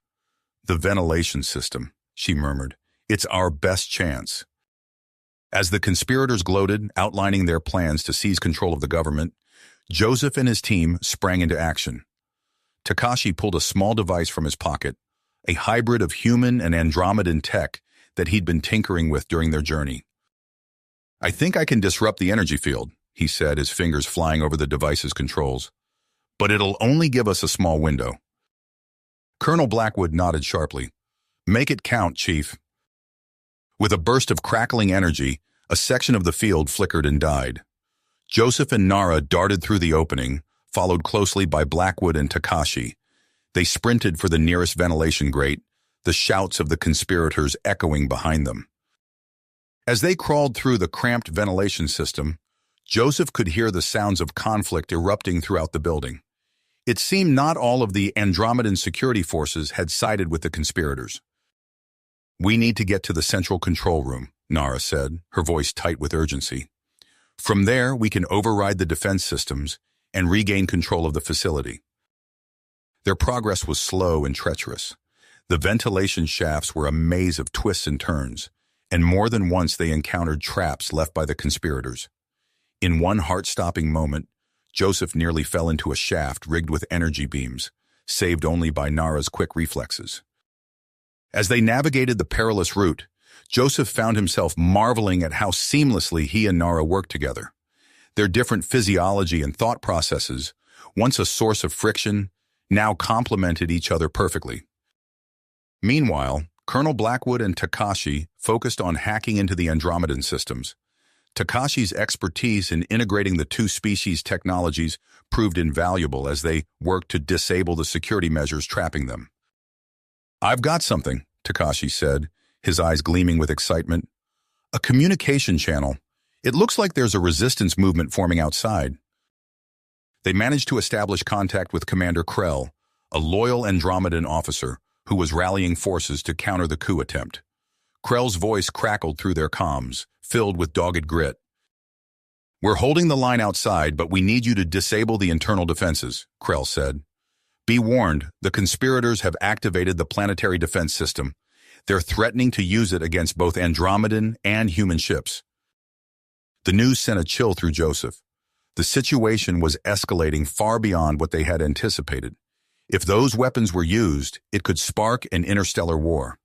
"The ventilation system," she murmured. "It's our best chance." As the conspirators gloated, outlining their plans to seize control of the government, Joseph and his team sprang into action. Takashi pulled a small device from his pocket, a hybrid of human and Andromedan tech that he'd been tinkering with during their journey. "I think I can disrupt the energy field," he said, his fingers flying over the device's controls. "But it'll only give us a small window." Colonel Blackwood nodded sharply. "Make it count, Chief." With a burst of crackling energy, a section of the field flickered and died. Joseph and Nara darted through the opening, followed closely by Blackwood and Takashi. They sprinted for the nearest ventilation grate, the shouts of the conspirators echoing behind them. As they crawled through the cramped ventilation system, Joseph could hear the sounds of conflict erupting throughout the building. It seemed not all of the Andromedan security forces had sided with the conspirators. "We need to get to the central control room," Nara said, her voice tight with urgency. "From there, we can override the defense systems and regain control of the facility." Their progress was slow and treacherous. The ventilation shafts were a maze of twists and turns, and more than once they encountered traps left by the conspirators. In one heart-stopping moment, Joseph nearly fell into a shaft rigged with energy beams, saved only by Nara's quick reflexes. As they navigated the perilous route, Joseph found himself marveling at how seamlessly he and Nara worked together. Their different physiology and thought processes, once a source of friction, now complemented each other perfectly. Meanwhile, Colonel Blackwood and Takashi focused on hacking into the Andromedan systems. Takashi's expertise in integrating the two species' technologies proved invaluable as they worked to disable the security measures trapping them. "I've got something," Takashi said, his eyes gleaming with excitement. "A communication channel. It looks like there's a resistance movement forming outside." They managed to establish contact with Commander Krell, a loyal Andromedan officer who was rallying forces to counter the coup attempt. Krell's voice crackled through their comms, filled with dogged grit. "We're holding the line outside, but we need you to disable the internal defenses," Krell said. "Be warned, the conspirators have activated the planetary defense system. They're threatening to use it against both Andromedan and human ships." The news sent a chill through Joseph. The situation was escalating far beyond what they had anticipated. If those weapons were used, it could spark an interstellar war.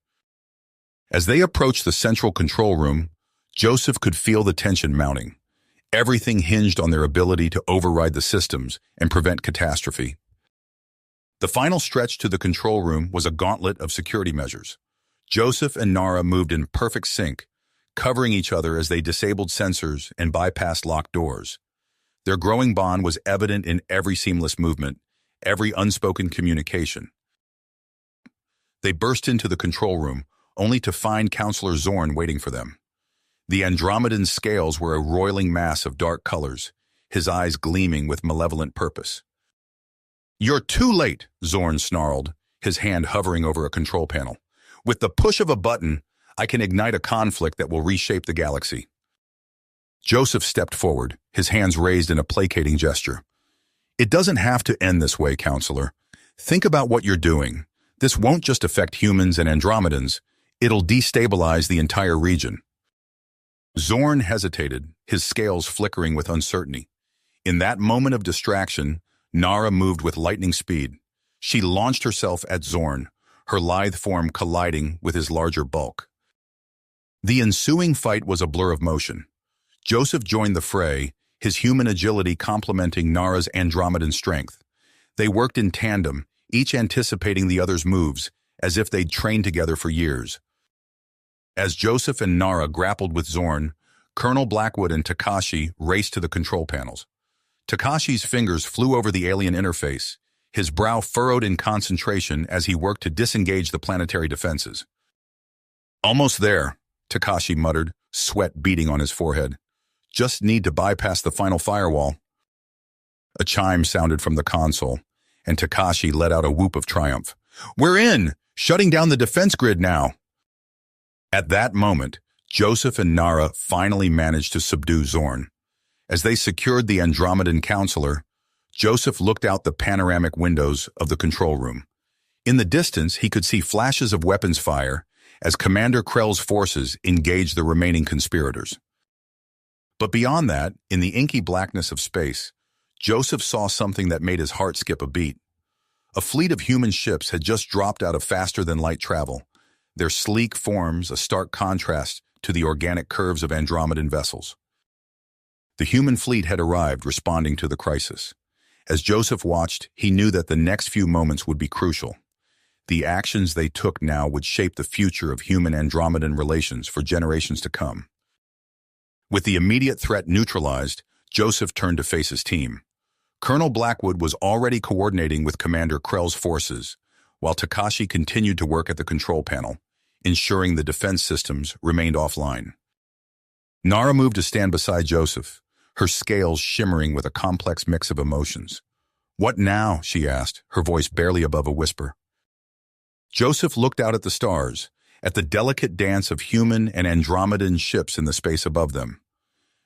As they approached the central control room, Joseph could feel the tension mounting. Everything hinged on their ability to override the systems and prevent catastrophe. The final stretch to the control room was a gauntlet of security measures. Joseph and Nara moved in perfect sync, covering each other as they disabled sensors and bypassed locked doors. Their growing bond was evident in every seamless movement, every unspoken communication. They burst into the control room, only to find Counselor Zorn waiting for them. The Andromedan scales were a roiling mass of dark colors, his eyes gleaming with malevolent purpose. "You're too late," Zorn snarled, his hand hovering over a control panel. "With the push of a button, I can ignite a conflict that will reshape the galaxy." Joseph stepped forward, his hands raised in a placating gesture. "It doesn't have to end this way, Counselor. Think about what you're doing. This won't just affect humans and Andromedans. It'll destabilize the entire region." Zorn hesitated, his scales flickering with uncertainty. In that moment of distraction, Nara moved with lightning speed. She launched herself at Zorn, her lithe form colliding with his larger bulk. The ensuing fight was a blur of motion. Joseph joined the fray, his human agility complementing Nara's Andromedan strength. They worked in tandem, each anticipating the other's moves, as if they'd trained together for years. As Joseph and Nara grappled with Zorn, Colonel Blackwood and Takashi raced to the control panels. Takashi's fingers flew over the alien interface, his brow furrowed in concentration as he worked to disengage the planetary defenses. "Almost there," Takashi muttered, sweat beading on his forehead. "Just need to bypass the final firewall." A chime sounded from the console, and Takashi let out a whoop of triumph. "We're in! Shutting down the defense grid now!" At that moment, Joseph and Nara finally managed to subdue Zorn. As they secured the Andromedan counselor, Joseph looked out the panoramic windows of the control room. In the distance, he could see flashes of weapons fire as Commander Krell's forces engaged the remaining conspirators. But beyond that, in the inky blackness of space, Joseph saw something that made his heart skip a beat. A fleet of human ships had just dropped out of faster-than-light travel, their sleek forms a stark contrast to the organic curves of Andromedan vessels. The human fleet had arrived, responding to the crisis. As Joseph watched, he knew that the next few moments would be crucial. The actions they took now would shape the future of human-Andromedan relations for generations to come. With the immediate threat neutralized, Joseph turned to face his team. Colonel Blackwood was already coordinating with Commander Krell's forces, while Takashi continued to work at the control panel, ensuring the defense systems remained offline. Nara moved to stand beside Joseph, her scales shimmering with a complex mix of emotions. "What now?" she asked, her voice barely above a whisper. Joseph looked out at the stars, at the delicate dance of human and Andromedan ships in the space above them.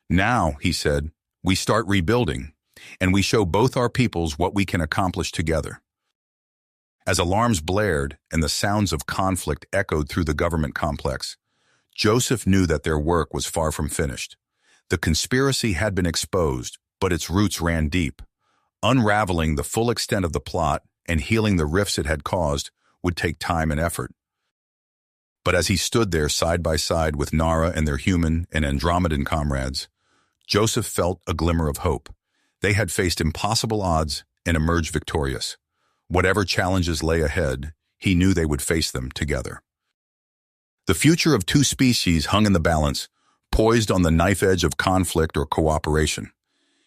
"Now," he said, "we start rebuilding, and we show both our peoples what we can accomplish together." As alarms blared and the sounds of conflict echoed through the government complex, Joseph knew that their work was far from finished. The conspiracy had been exposed, but its roots ran deep. Unraveling the full extent of the plot and healing the rifts it had caused would take time and effort. But as he stood there side by side with Nara and their human and Andromedan comrades, Joseph felt a glimmer of hope. They had faced impossible odds and emerged victorious. Whatever challenges lay ahead, he knew they would face them together. The future of two species hung in the balance, poised on the knife edge of conflict or cooperation.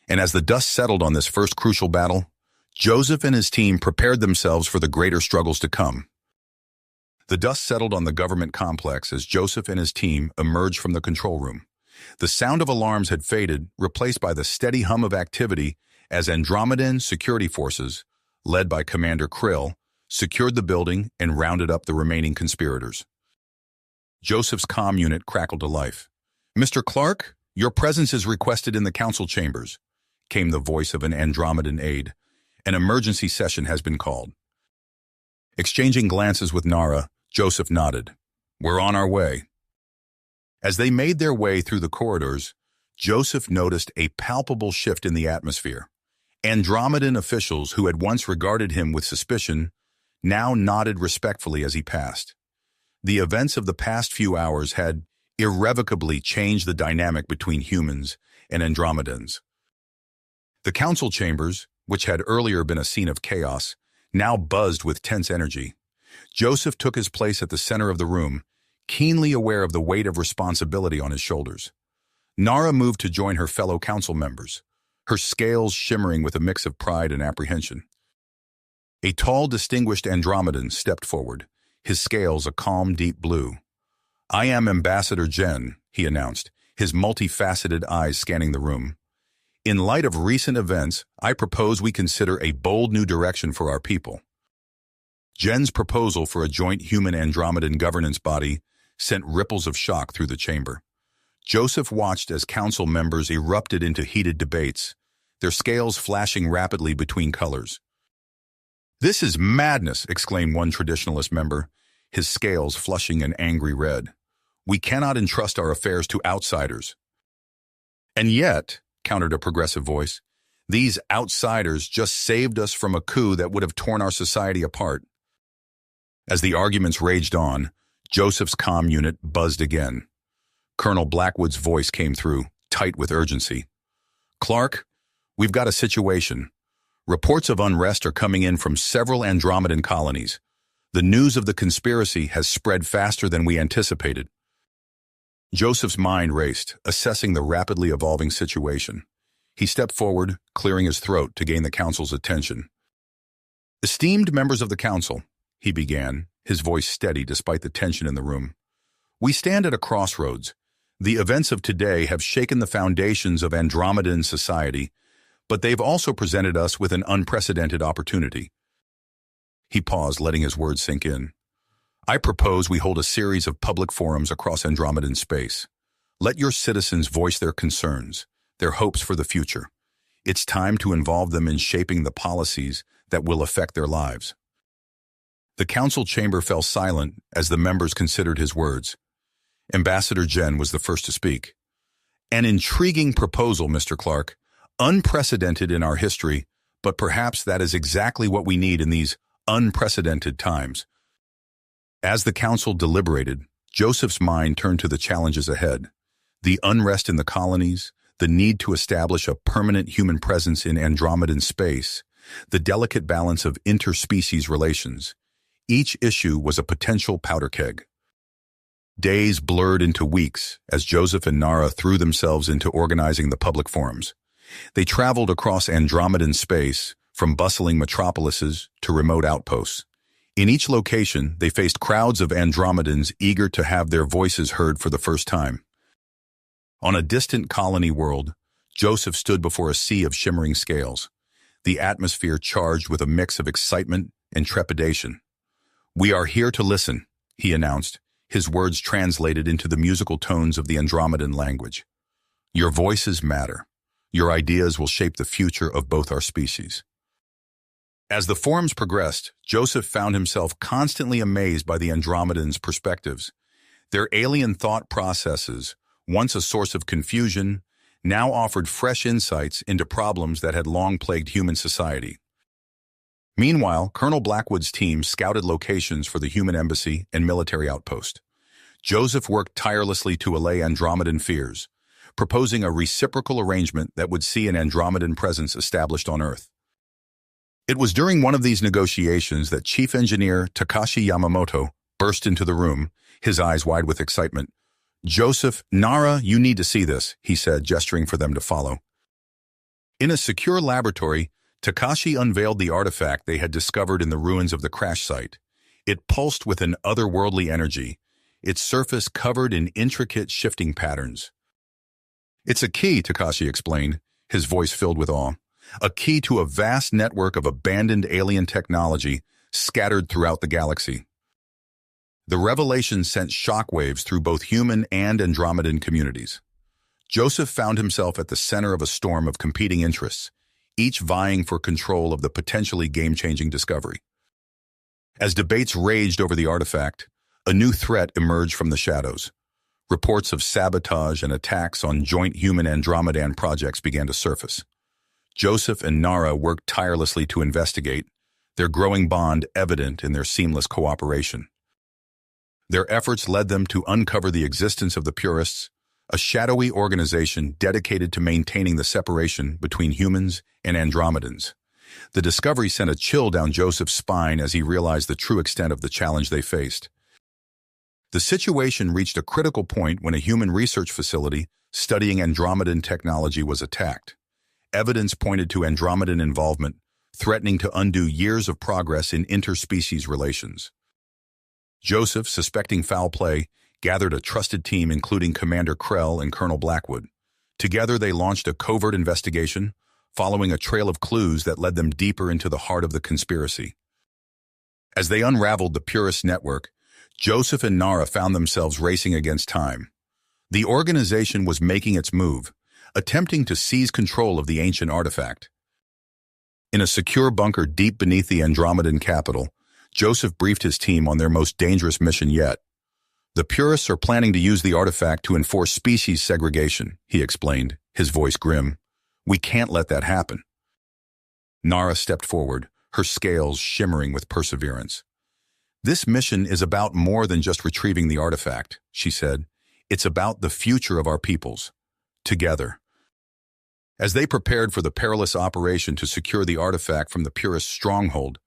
And as the dust settled on this first crucial battle, Joseph and his team prepared themselves for the greater struggles to come. The dust settled on the government complex as Joseph and his team emerged from the control room. The sound of alarms had faded, replaced by the steady hum of activity as Andromedan security forces, led by Commander Krill, secured the building and rounded up the remaining conspirators. Joseph's comm unit crackled to life. "Mr. Clark, your presence is requested in the council chambers," came the voice of an Andromedan aide. "An emergency session has been called." Exchanging glances with Nara, Joseph nodded. "We're on our way." As they made their way through the corridors, Joseph noticed a palpable shift in the atmosphere. Andromedan officials who had once regarded him with suspicion now nodded respectfully as he passed. The events of the past few hours had irrevocably changed the dynamic between humans and Andromedans. The council chambers, which had earlier been a scene of chaos, now buzzed with tense energy. Joseph took his place at the center of the room, keenly aware of the weight of responsibility on his shoulders. Nara moved to join her fellow council members, her scales shimmering with a mix of pride and apprehension. A tall, distinguished Andromedan stepped forward, his scales a calm, deep blue. "I am Ambassador Jen," he announced, his multifaceted eyes scanning the room. "In light of recent events, I propose we consider a bold new direction for our people." Jen's proposal for a joint human-Andromedan governance body sent ripples of shock through the chamber. Joseph watched as council members erupted into heated debates, their scales flashing rapidly between colors. "This is madness," exclaimed one traditionalist member, his scales flushing an angry red. "We cannot entrust our affairs to outsiders." "And yet," countered a progressive voice, "these outsiders just saved us from a coup that would have torn our society apart." As the arguments raged on, Joseph's comm unit buzzed again. Colonel Blackwood's voice came through, tight with urgency. "Clark, we've got a situation. Reports of unrest are coming in from several Andromedan colonies. The news of the conspiracy has spread faster than we anticipated." Joseph's mind raced, assessing the rapidly evolving situation. He stepped forward, clearing his throat to gain the council's attention. "Esteemed members of the council," he began, his voice steady despite the tension in the room. "We stand at a crossroads. The events of today have shaken the foundations of Andromedan society, but they've also presented us with an unprecedented opportunity." He paused, letting his words sink in. "I propose we hold a series of public forums across Andromedan space. Let your citizens voice their concerns, their hopes for the future. It's time to involve them in shaping the policies that will affect their lives." The council chamber fell silent as the members considered his words. Ambassador Jen was the first to speak. "An intriguing proposal, Mr. Clark. Unprecedented in our history, but perhaps that is exactly what we need in these unprecedented times." As the council deliberated, Joseph's mind turned to the challenges ahead. The unrest in the colonies, the need to establish a permanent human presence in Andromedan space, the delicate balance of interspecies relations. Each issue was a potential powder keg. Days blurred into weeks as Joseph and Nara threw themselves into organizing the public forums. They traveled across Andromedan space, from bustling metropolises to remote outposts. In each location, they faced crowds of Andromedans eager to have their voices heard for the first time. On a distant colony world, Joseph stood before a sea of shimmering scales, the atmosphere charged with a mix of excitement and trepidation. "We are here to listen," he announced, his words translated into the musical tones of the Andromedan language. "Your voices matter. Your ideas will shape the future of both our species." As the forums progressed, Joseph found himself constantly amazed by the Andromedans' perspectives. Their alien thought processes, once a source of confusion, now offered fresh insights into problems that had long plagued human society. Meanwhile, Colonel Blackwood's team scouted locations for the human embassy and military outpost. Joseph worked tirelessly to allay Andromedan fears, proposing a reciprocal arrangement that would see an Andromedan presence established on Earth. It was during one of these negotiations that Chief Engineer Takashi Yamamoto burst into the room, his eyes wide with excitement. "Joseph, Nara, you need to see this," he said, gesturing for them to follow. In a secure laboratory, Takashi unveiled the artifact they had discovered in the ruins of the crash site. It pulsed with an otherworldly energy, its surface covered in intricate shifting patterns. "It's a key," Takashi explained, his voice filled with awe. "A key to a vast network of abandoned alien technology scattered throughout the galaxy." The revelation sent shockwaves through both human and Andromedan communities. Joseph found himself at the center of a storm of competing interests, each vying for control of the potentially game-changing discovery. As debates raged over the artifact, a new threat emerged from the shadows. Reports of sabotage and attacks on joint human-Andromedan projects began to surface. Joseph and Nara worked tirelessly to investigate, their growing bond evident in their seamless cooperation. Their efforts led them to uncover the existence of the Purists, a shadowy organization dedicated to maintaining the separation between humans and Andromedans. The discovery sent a chill down Joseph's spine as he realized the true extent of the challenge they faced. The situation reached a critical point when a human research facility studying Andromedan technology was attacked. Evidence pointed to Andromedan involvement, threatening to undo years of progress in interspecies relations. Joseph, suspecting foul play, gathered a trusted team including Commander Krell and Colonel Blackwood. Together they launched a covert investigation, following a trail of clues that led them deeper into the heart of the conspiracy. As they unraveled the Purist network, Joseph and Nara found themselves racing against time. The organization was making its move, attempting to seize control of the ancient artifact. In a secure bunker deep beneath the Andromedan capital, Joseph briefed his team on their most dangerous mission yet. "The Purists are planning to use the artifact to enforce species segregation," he explained, his voice grim. "We can't let that happen." Nara stepped forward, her scales shimmering with perseverance. "This mission is about more than just retrieving the artifact," she said. "It's about the future of our peoples. Together." As they prepared for the perilous operation to secure the artifact from the Purist stronghold,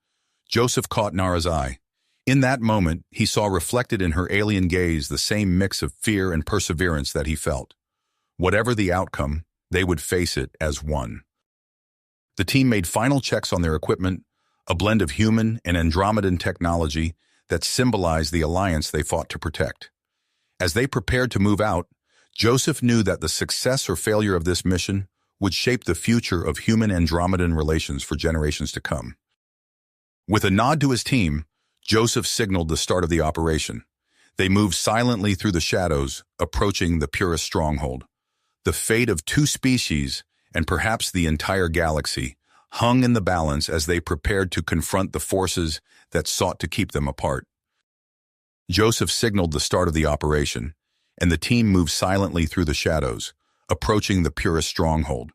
Joseph caught Nara's eye. In that moment, he saw reflected in her alien gaze the same mix of fear and perseverance that he felt. Whatever the outcome, they would face it as one. The team made final checks on their equipment, a blend of human and Andromedan technology that symbolized the alliance they fought to protect. As they prepared to move out, Joseph knew that the success or failure of this mission would shape the future of human-Andromedan relations for generations to come. With a nod to his team, Joseph signaled the start of the operation. They moved silently through the shadows, approaching the Purist stronghold. The fate of two species, and perhaps the entire galaxy, hung in the balance as they prepared to confront the forces that sought to keep them apart. Joseph signaled the start of the operation, and the team moved silently through the shadows, approaching the Purist stronghold.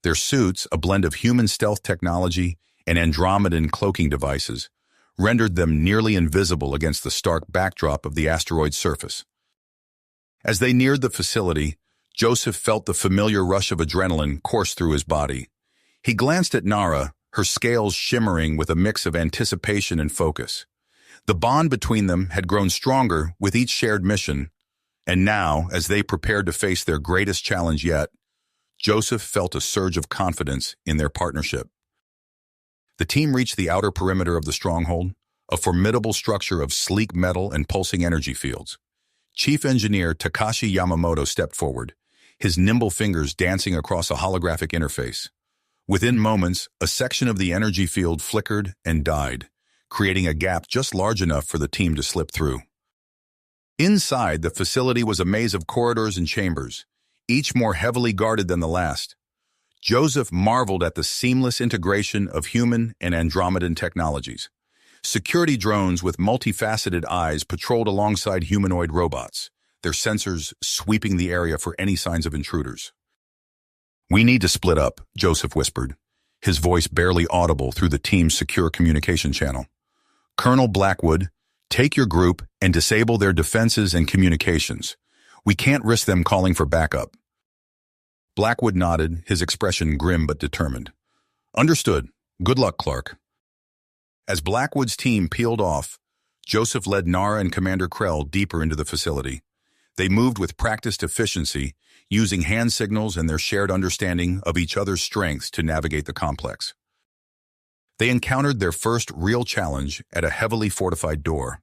Their suits, a blend of human stealth technology and Andromedan cloaking devices, rendered them nearly invisible against the stark backdrop of the asteroid's surface. As they neared the facility, Joseph felt the familiar rush of adrenaline course through his body. He glanced at Nara, her scales shimmering with a mix of anticipation and focus. The bond between them had grown stronger with each shared mission, and now, as they prepared to face their greatest challenge yet, Joseph felt a surge of confidence in their partnership. The team reached the outer perimeter of the stronghold, a formidable structure of sleek metal and pulsing energy fields. Chief Engineer Takashi Yamamoto stepped forward, his nimble fingers dancing across a holographic interface. Within moments, a section of the energy field flickered and died, creating a gap just large enough for the team to slip through. Inside, the facility was a maze of corridors and chambers, each more heavily guarded than the last. Joseph marveled at the seamless integration of human and Andromedan technologies. Security drones with multifaceted eyes patrolled alongside humanoid robots, their sensors sweeping the area for any signs of intruders. "We need to split up," Joseph whispered, his voice barely audible through the team's secure communication channel. "Colonel Blackwood, take your group and disable their defenses and communications. We can't risk them calling for backup." Blackwood nodded, his expression grim but determined. "Understood. Good luck, Clark." As Blackwood's team peeled off, Joseph led Nara and Commander Krell deeper into the facility. They moved with practiced efficiency, using hand signals and their shared understanding of each other's strengths to navigate the complex. They encountered their first real challenge at a heavily fortified door.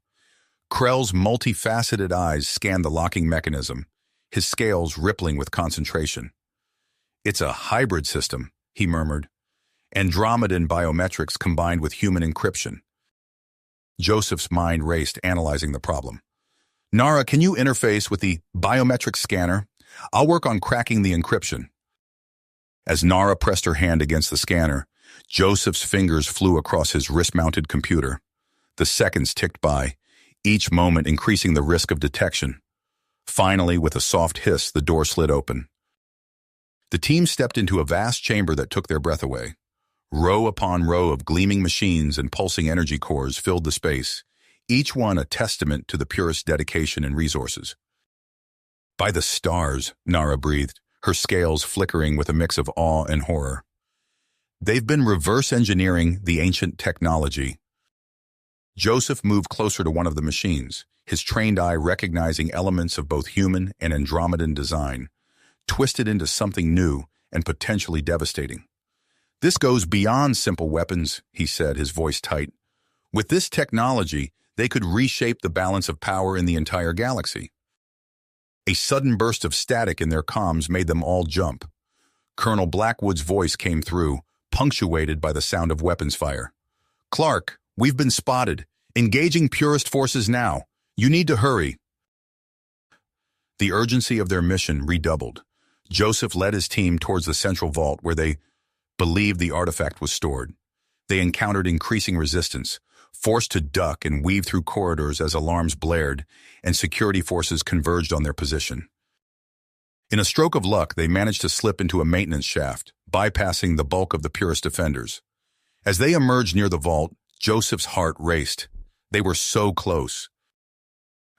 Krell's multifaceted eyes scanned the locking mechanism, his scales rippling with concentration. "It's a hybrid system," he murmured. "Andromedan biometrics combined with human encryption." Joseph's mind raced, analyzing the problem. "Nara, can you interface with the biometric scanner? I'll work on cracking the encryption." As Nara pressed her hand against the scanner, Joseph's fingers flew across his wrist-mounted computer. The seconds ticked by, each moment increasing the risk of detection. Finally, with a soft hiss, the door slid open. The team stepped into a vast chamber that took their breath away. Row upon row of gleaming machines and pulsing energy cores filled the space, each one a testament to the purest dedication and resources. "By the stars," Nara breathed, her scales flickering with a mix of awe and horror. "They've been reverse engineering the ancient technology." Joseph moved closer to one of the machines, his trained eye recognizing elements of both human and Andromedan design, twisted into something new and potentially devastating. "This goes beyond simple weapons," he said, his voice tight. "With this technology, they could reshape the balance of power in the entire galaxy." A sudden burst of static in their comms made them all jump. Colonel Blackwood's voice came through, punctuated by the sound of weapons fire. "Clark, we've been spotted. Engaging Purist forces now. You need to hurry." The urgency of their mission redoubled. Joseph led his team towards the central vault where they believed the artifact was stored. They encountered increasing resistance, forced to duck and weave through corridors as alarms blared and security forces converged on their position. In a stroke of luck, they managed to slip into a maintenance shaft, bypassing the bulk of the Purist defenders. As they emerged near the vault, Joseph's heart raced. They were so close.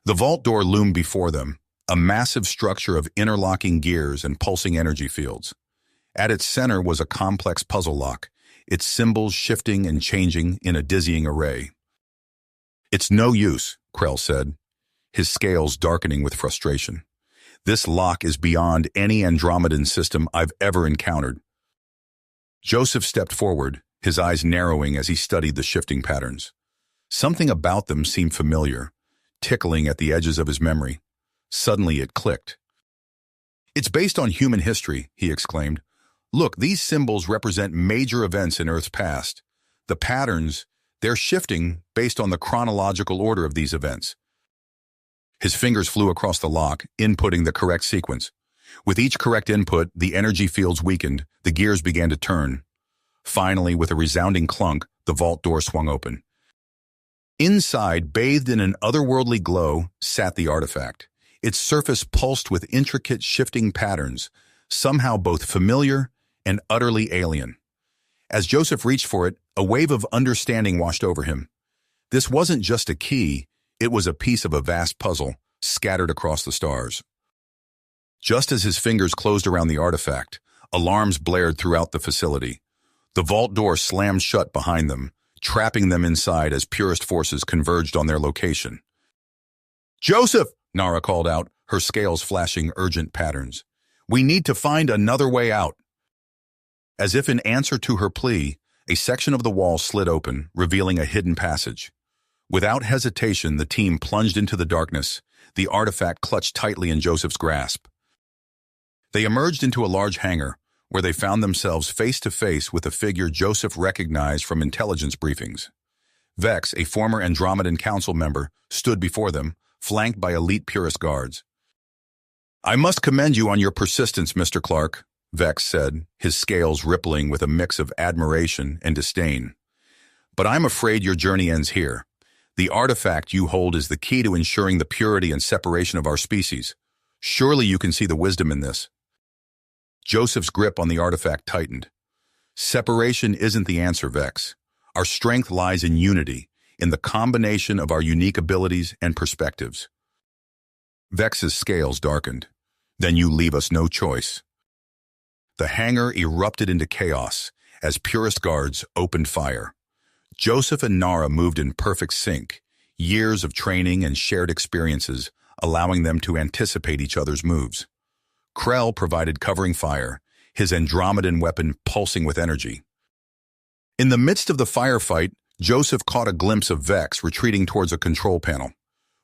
The vault door loomed before them, a massive structure of interlocking gears and pulsing energy fields. At its center was a complex puzzle lock, its symbols shifting and changing in a dizzying array. "It's no use," Krell said, his scales darkening with frustration. "This lock is beyond any Andromedan system I've ever encountered." Joseph stepped forward, his eyes narrowing as he studied the shifting patterns. Something about them seemed familiar, tickling at the edges of his memory. Suddenly it clicked. "It's based on human history," he exclaimed. "Look, these symbols represent major events in Earth's past. The patterns, they're shifting based on the chronological order of these events." His fingers flew across the lock, inputting the correct sequence. With each correct input, the energy fields weakened, the gears began to turn. Finally, with a resounding clunk, the vault door swung open. Inside, bathed in an otherworldly glow, sat the artifact. Its surface pulsed with intricate shifting patterns, somehow both familiar and utterly alien. As Joseph reached for it, a wave of understanding washed over him. This wasn't just a key, it was a piece of a vast puzzle, scattered across the stars. Just as his fingers closed around the artifact, alarms blared throughout the facility. The vault door slammed shut behind them, trapping them inside as Purist forces converged on their location. "Joseph!" Nara called out, her scales flashing urgent patterns. "We need to find another way out." As if in answer to her plea, a section of the wall slid open, revealing a hidden passage. Without hesitation, the team plunged into the darkness, the artifact clutched tightly in Joseph's grasp. They emerged into a large hangar, where they found themselves face-to-face with a figure Joseph recognized from intelligence briefings. Vex, a former Andromedan Council member, stood before them, flanked by elite Purist guards. "I must commend you on your persistence, Mr. Clark," Vex said, his scales rippling with a mix of admiration and disdain. "But I'm afraid your journey ends here. The artifact you hold is the key to ensuring the purity and separation of our species. Surely you can see the wisdom in this." Joseph's grip on the artifact tightened. "Separation isn't the answer, Vex. Our strength lies in unity, in the combination of our unique abilities and perspectives." Vex's scales darkened. "Then you leave us no choice." The hangar erupted into chaos as Purist guards opened fire. Joseph and Nara moved in perfect sync, years of training and shared experiences allowing them to anticipate each other's moves. Krell provided covering fire, his Andromedan weapon pulsing with energy. In the midst of the firefight, Joseph caught a glimpse of Vex retreating towards a control panel.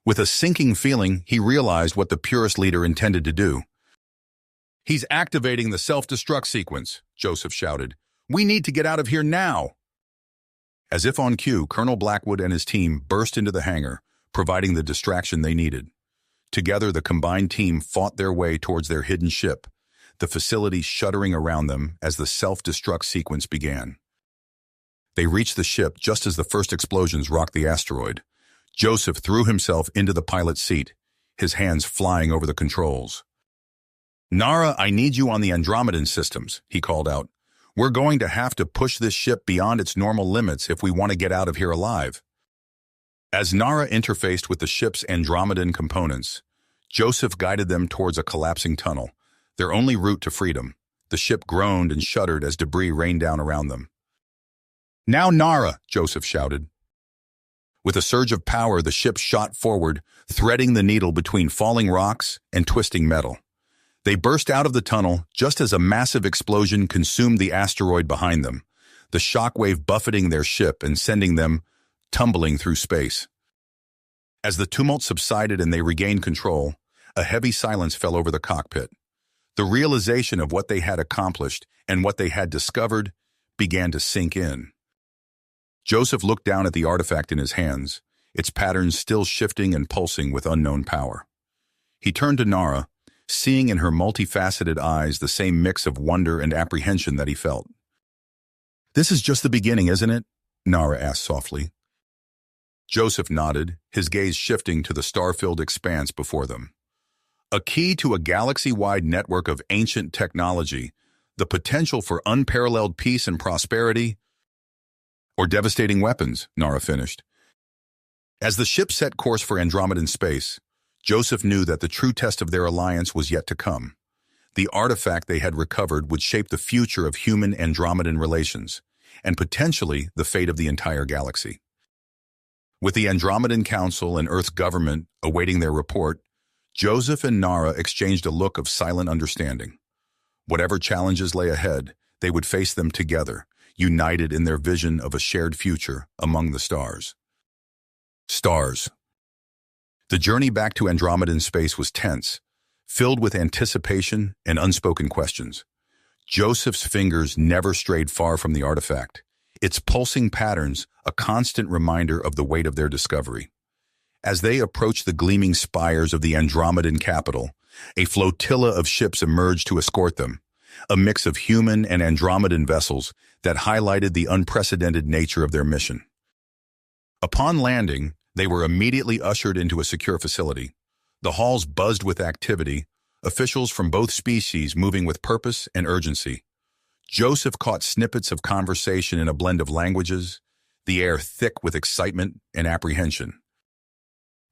With a sinking feeling, he realized what the Purist leader intended to do. "He's activating the self-destruct sequence," Joseph shouted. "We need to get out of here now." As if on cue, Colonel Blackwood and his team burst into the hangar, providing the distraction they needed. Together, the combined team fought their way towards their hidden ship, the facility shuddering around them as the self-destruct sequence began. They reached the ship just as the first explosions rocked the asteroid. Joseph threw himself into the pilot's seat, his hands flying over the controls. "Nara, I need you on the Andromedan systems," he called out. "We're going to have to push this ship beyond its normal limits if we want to get out of here alive." As Nara interfaced with the ship's Andromedan components, Joseph guided them towards a collapsing tunnel, their only route to freedom. The ship groaned and shuddered as debris rained down around them. "Now, Nara!" Joseph shouted. With a surge of power, the ship shot forward, threading the needle between falling rocks and twisting metal. They burst out of the tunnel just as a massive explosion consumed the asteroid behind them, the shockwave buffeting their ship and sending them tumbling through space. As the tumult subsided and they regained control, a heavy silence fell over the cockpit. The realization of what they had accomplished and what they had discovered began to sink in. Joseph looked down at the artifact in his hands, its patterns still shifting and pulsing with unknown power. He turned to Nara, seeing in her multifaceted eyes the same mix of wonder and apprehension that he felt. "This is just the beginning, isn't it?" Nara asked softly. Joseph nodded, his gaze shifting to the star-filled expanse before them. A key to a galaxy-wide network of ancient technology, the potential for unparalleled peace and prosperity, or devastating weapons, Nara finished. As the ship set course for Andromedan space, Joseph knew that the true test of their alliance was yet to come. The artifact they had recovered would shape the future of human-Andromedan relations, and potentially the fate of the entire galaxy. With the Andromedan Council and Earth government awaiting their report, Joseph and Nara exchanged a look of silent understanding. Whatever challenges lay ahead, they would face them together, united in their vision of a shared future among the stars. Stars. The journey back to Andromedan space was tense, filled with anticipation and unspoken questions. Joseph's fingers never strayed far from the artifact, its pulsing patterns a constant reminder of the weight of their discovery. As they approached the gleaming spires of the Andromedan capital, a flotilla of ships emerged to escort them, a mix of human and Andromedan vessels that highlighted the unprecedented nature of their mission. Upon landing, they were immediately ushered into a secure facility. The halls buzzed with activity, officials from both species moving with purpose and urgency. Joseph caught snippets of conversation in a blend of languages, the air thick with excitement and apprehension.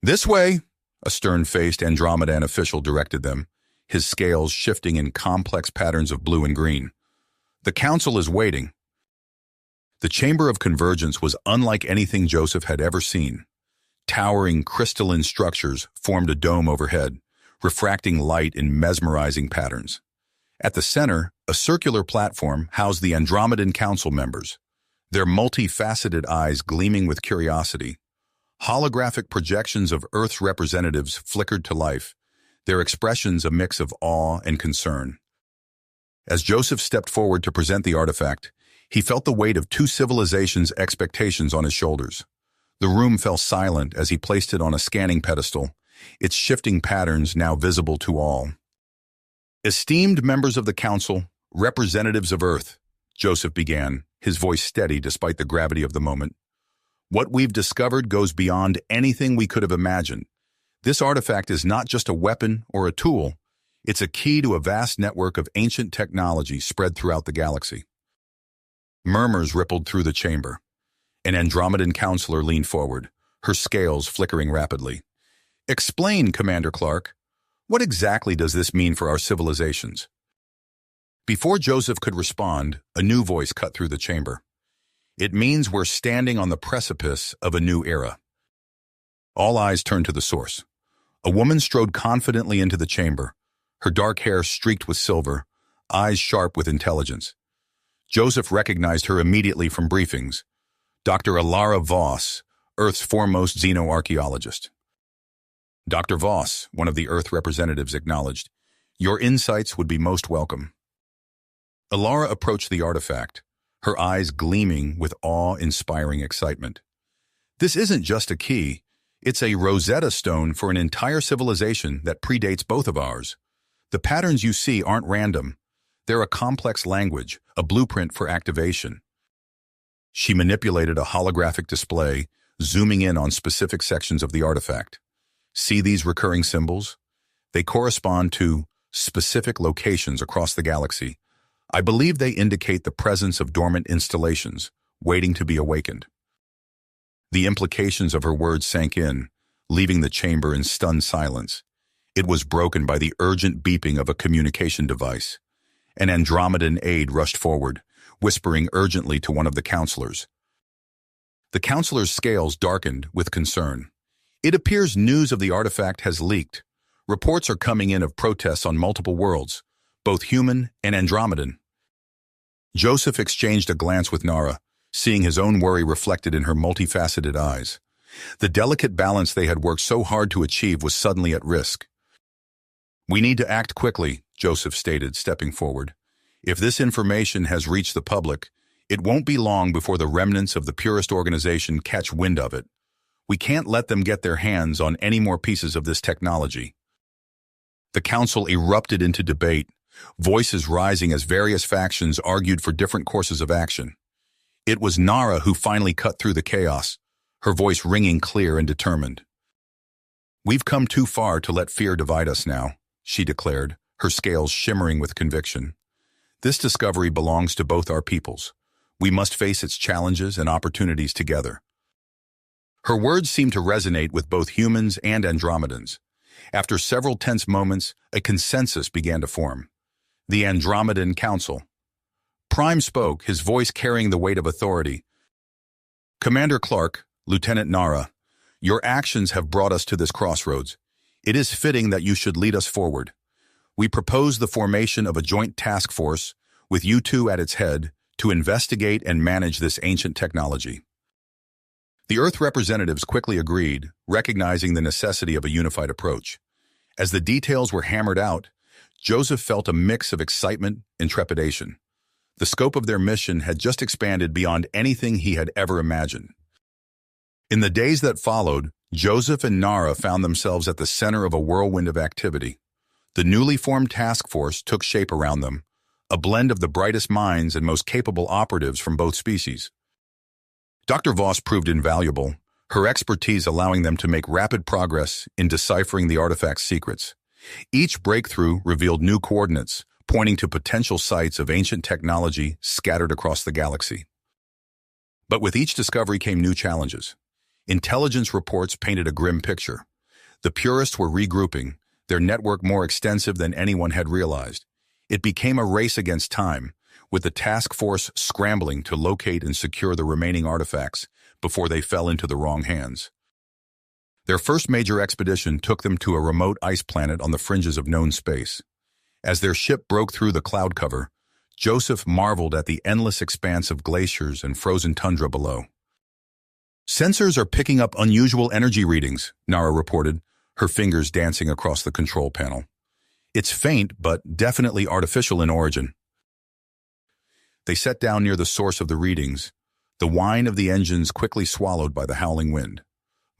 "This way," a stern-faced Andromedan official directed them, his scales shifting in complex patterns of blue and green. "The council is waiting." The Chamber of Convergence was unlike anything Joseph had ever seen. Towering crystalline structures formed a dome overhead, refracting light in mesmerizing patterns. At the center, a circular platform housed the Andromedan Council members, their multifaceted eyes gleaming with curiosity. Holographic projections of Earth's representatives flickered to life, their expressions a mix of awe and concern. As Joseph stepped forward to present the artifact, he felt the weight of two civilizations' expectations on his shoulders. The room fell silent as he placed it on a scanning pedestal, its shifting patterns now visible to all. "Esteemed members of the Council, representatives of Earth," Joseph began, his voice steady despite the gravity of the moment. "What we've discovered goes beyond anything we could have imagined. This artifact is not just a weapon or a tool, it's a key to a vast network of ancient technology spread throughout the galaxy." Murmurs rippled through the chamber. An Andromedan counselor leaned forward, her scales flickering rapidly. "Explain, Commander Clark. What exactly does this mean for our civilizations?" Before Joseph could respond, a new voice cut through the chamber. "It means we're standing on the precipice of a new era." All eyes turned to the source. A woman strode confidently into the chamber, her dark hair streaked with silver, eyes sharp with intelligence. Joseph recognized her immediately from briefings. Dr. Alara Voss, Earth's foremost xenoarchaeologist. Dr. Voss, one of the Earth representatives, acknowledged, "Your insights would be most welcome." Alara approached the artifact, her eyes gleaming with awe-inspiring excitement. "This isn't just a key. It's a Rosetta Stone for an entire civilization that predates both of ours. The patterns you see aren't random. They're a complex language, a blueprint for activation." She manipulated a holographic display, zooming in on specific sections of the artifact. "See these recurring symbols? They correspond to specific locations across the galaxy. I believe they indicate the presence of dormant installations, waiting to be awakened." The implications of her words sank in, leaving the chamber in stunned silence. It was broken by the urgent beeping of a communication device. An Andromedan aide rushed forward, whispering urgently to one of the counselors. The counselor's scales darkened with concern. "It appears news of the artifact has leaked. Reports are coming in of protests on multiple worlds, both human and Andromedan." Joseph exchanged a glance with Nara, seeing his own worry reflected in her multifaceted eyes. The delicate balance they had worked so hard to achieve was suddenly at risk. "We need to act quickly," Joseph stated, stepping forward. "If this information has reached the public, it won't be long before the remnants of the Purist organization catch wind of it. We can't let them get their hands on any more pieces of this technology." The council erupted into debate, voices rising as various factions argued for different courses of action. It was Nara who finally cut through the chaos, her voice ringing clear and determined. "We've come too far to let fear divide us now," she declared, her scales shimmering with conviction. "This discovery belongs to both our peoples. We must face its challenges and opportunities together." Her words seemed to resonate with both humans and Andromedans. After several tense moments, a consensus began to form. The Andromedan Council. Prime spoke, his voice carrying the weight of authority. "Commander Clark, Lieutenant Nara, your actions have brought us to this crossroads. It is fitting that you should lead us forward. We propose the formation of a joint task force, with you two at its head, to investigate and manage this ancient technology." The Earth representatives quickly agreed, recognizing the necessity of a unified approach. As the details were hammered out, Joseph felt a mix of excitement and trepidation. The scope of their mission had just expanded beyond anything he had ever imagined. In the days that followed, Joseph and Nara found themselves at the center of a whirlwind of activity. The newly formed task force took shape around them, a blend of the brightest minds and most capable operatives from both species. Dr. Voss proved invaluable, her expertise allowing them to make rapid progress in deciphering the artifact's secrets. Each breakthrough revealed new coordinates, pointing to potential sites of ancient technology scattered across the galaxy. But with each discovery came new challenges. Intelligence reports painted a grim picture. The Purists were regrouping, their network more extensive than anyone had realized. It became a race against time, with the task force scrambling to locate and secure the remaining artifacts before they fell into the wrong hands. Their first major expedition took them to a remote ice planet on the fringes of known space. As their ship broke through the cloud cover, Joseph marveled at the endless expanse of glaciers and frozen tundra below. "Sensors are picking up unusual energy readings," Nara reported, her fingers dancing across the control panel. "It's faint, but definitely artificial in origin." They sat down near the source of the readings, the whine of the engines quickly swallowed by the howling wind.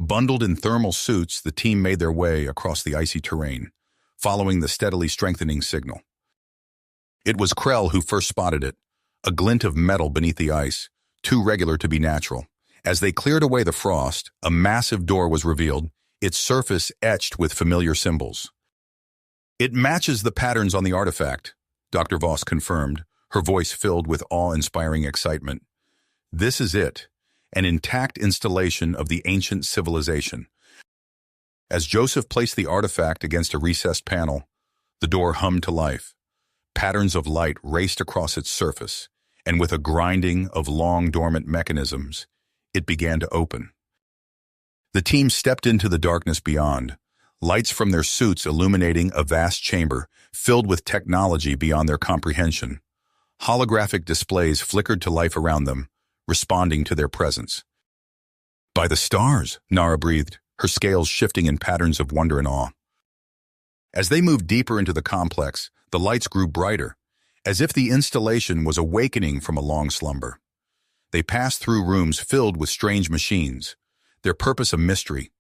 Bundled in thermal suits, the team made their way across the icy terrain, following the steadily strengthening signal. It was Krell who first spotted it, a glint of metal beneath the ice, too regular to be natural. As they cleared away the frost, a massive door was revealed, its surface etched with familiar symbols. "It matches the patterns on the artifact," Dr. Voss confirmed, her voice filled with awe-inspiring excitement. "This is it, an intact installation of the ancient civilization." As Joseph placed the artifact against a recessed panel, the door hummed to life. Patterns of light raced across its surface, and with a grinding of long dormant mechanisms, it began to open. The team stepped into the darkness beyond, lights from their suits illuminating a vast chamber filled with technology beyond their comprehension. Holographic displays flickered to life around them, responding to their presence. "By the stars," Nara breathed, her scales shifting in patterns of wonder and awe. As they moved deeper into the complex, the lights grew brighter, as if the installation was awakening from a long slumber. They passed through rooms filled with strange machines, their purpose a mystery.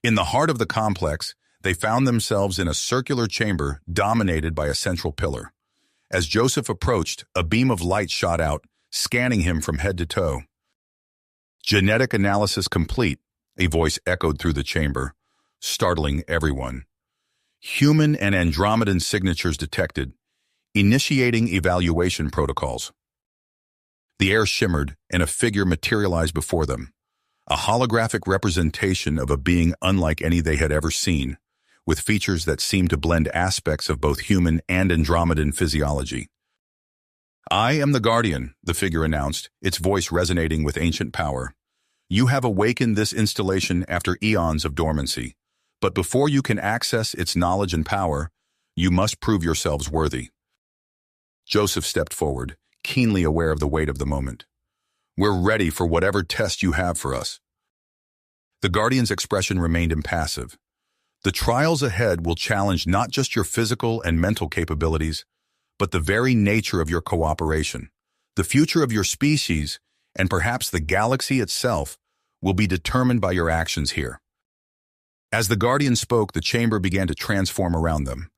In the heart of the complex, they found themselves in a circular chamber dominated by a central pillar. As Joseph approached, a beam of light shot out, scanning him from head to toe. "Genetic analysis complete," a voice echoed through the chamber, startling everyone. "Human and Andromedan signatures detected. Initiating evaluation protocols." The air shimmered, and a figure materialized before them. A holographic representation of a being unlike any they had ever seen, with features that seemed to blend aspects of both human and Andromedan physiology. "I am the Guardian," the figure announced, its voice resonating with ancient power. "You have awakened this installation after eons of dormancy, but before you can access its knowledge and power, you must prove yourselves worthy." Joseph stepped forward, keenly aware of the weight of the moment. "We're ready for whatever test you have for us." The Guardian's expression remained impassive. "The trials ahead will challenge not just your physical and mental capabilities, but the very nature of your cooperation. The future of your species, and perhaps the galaxy itself, will be determined by your actions here." As the Guardian spoke, the chamber began to transform around them.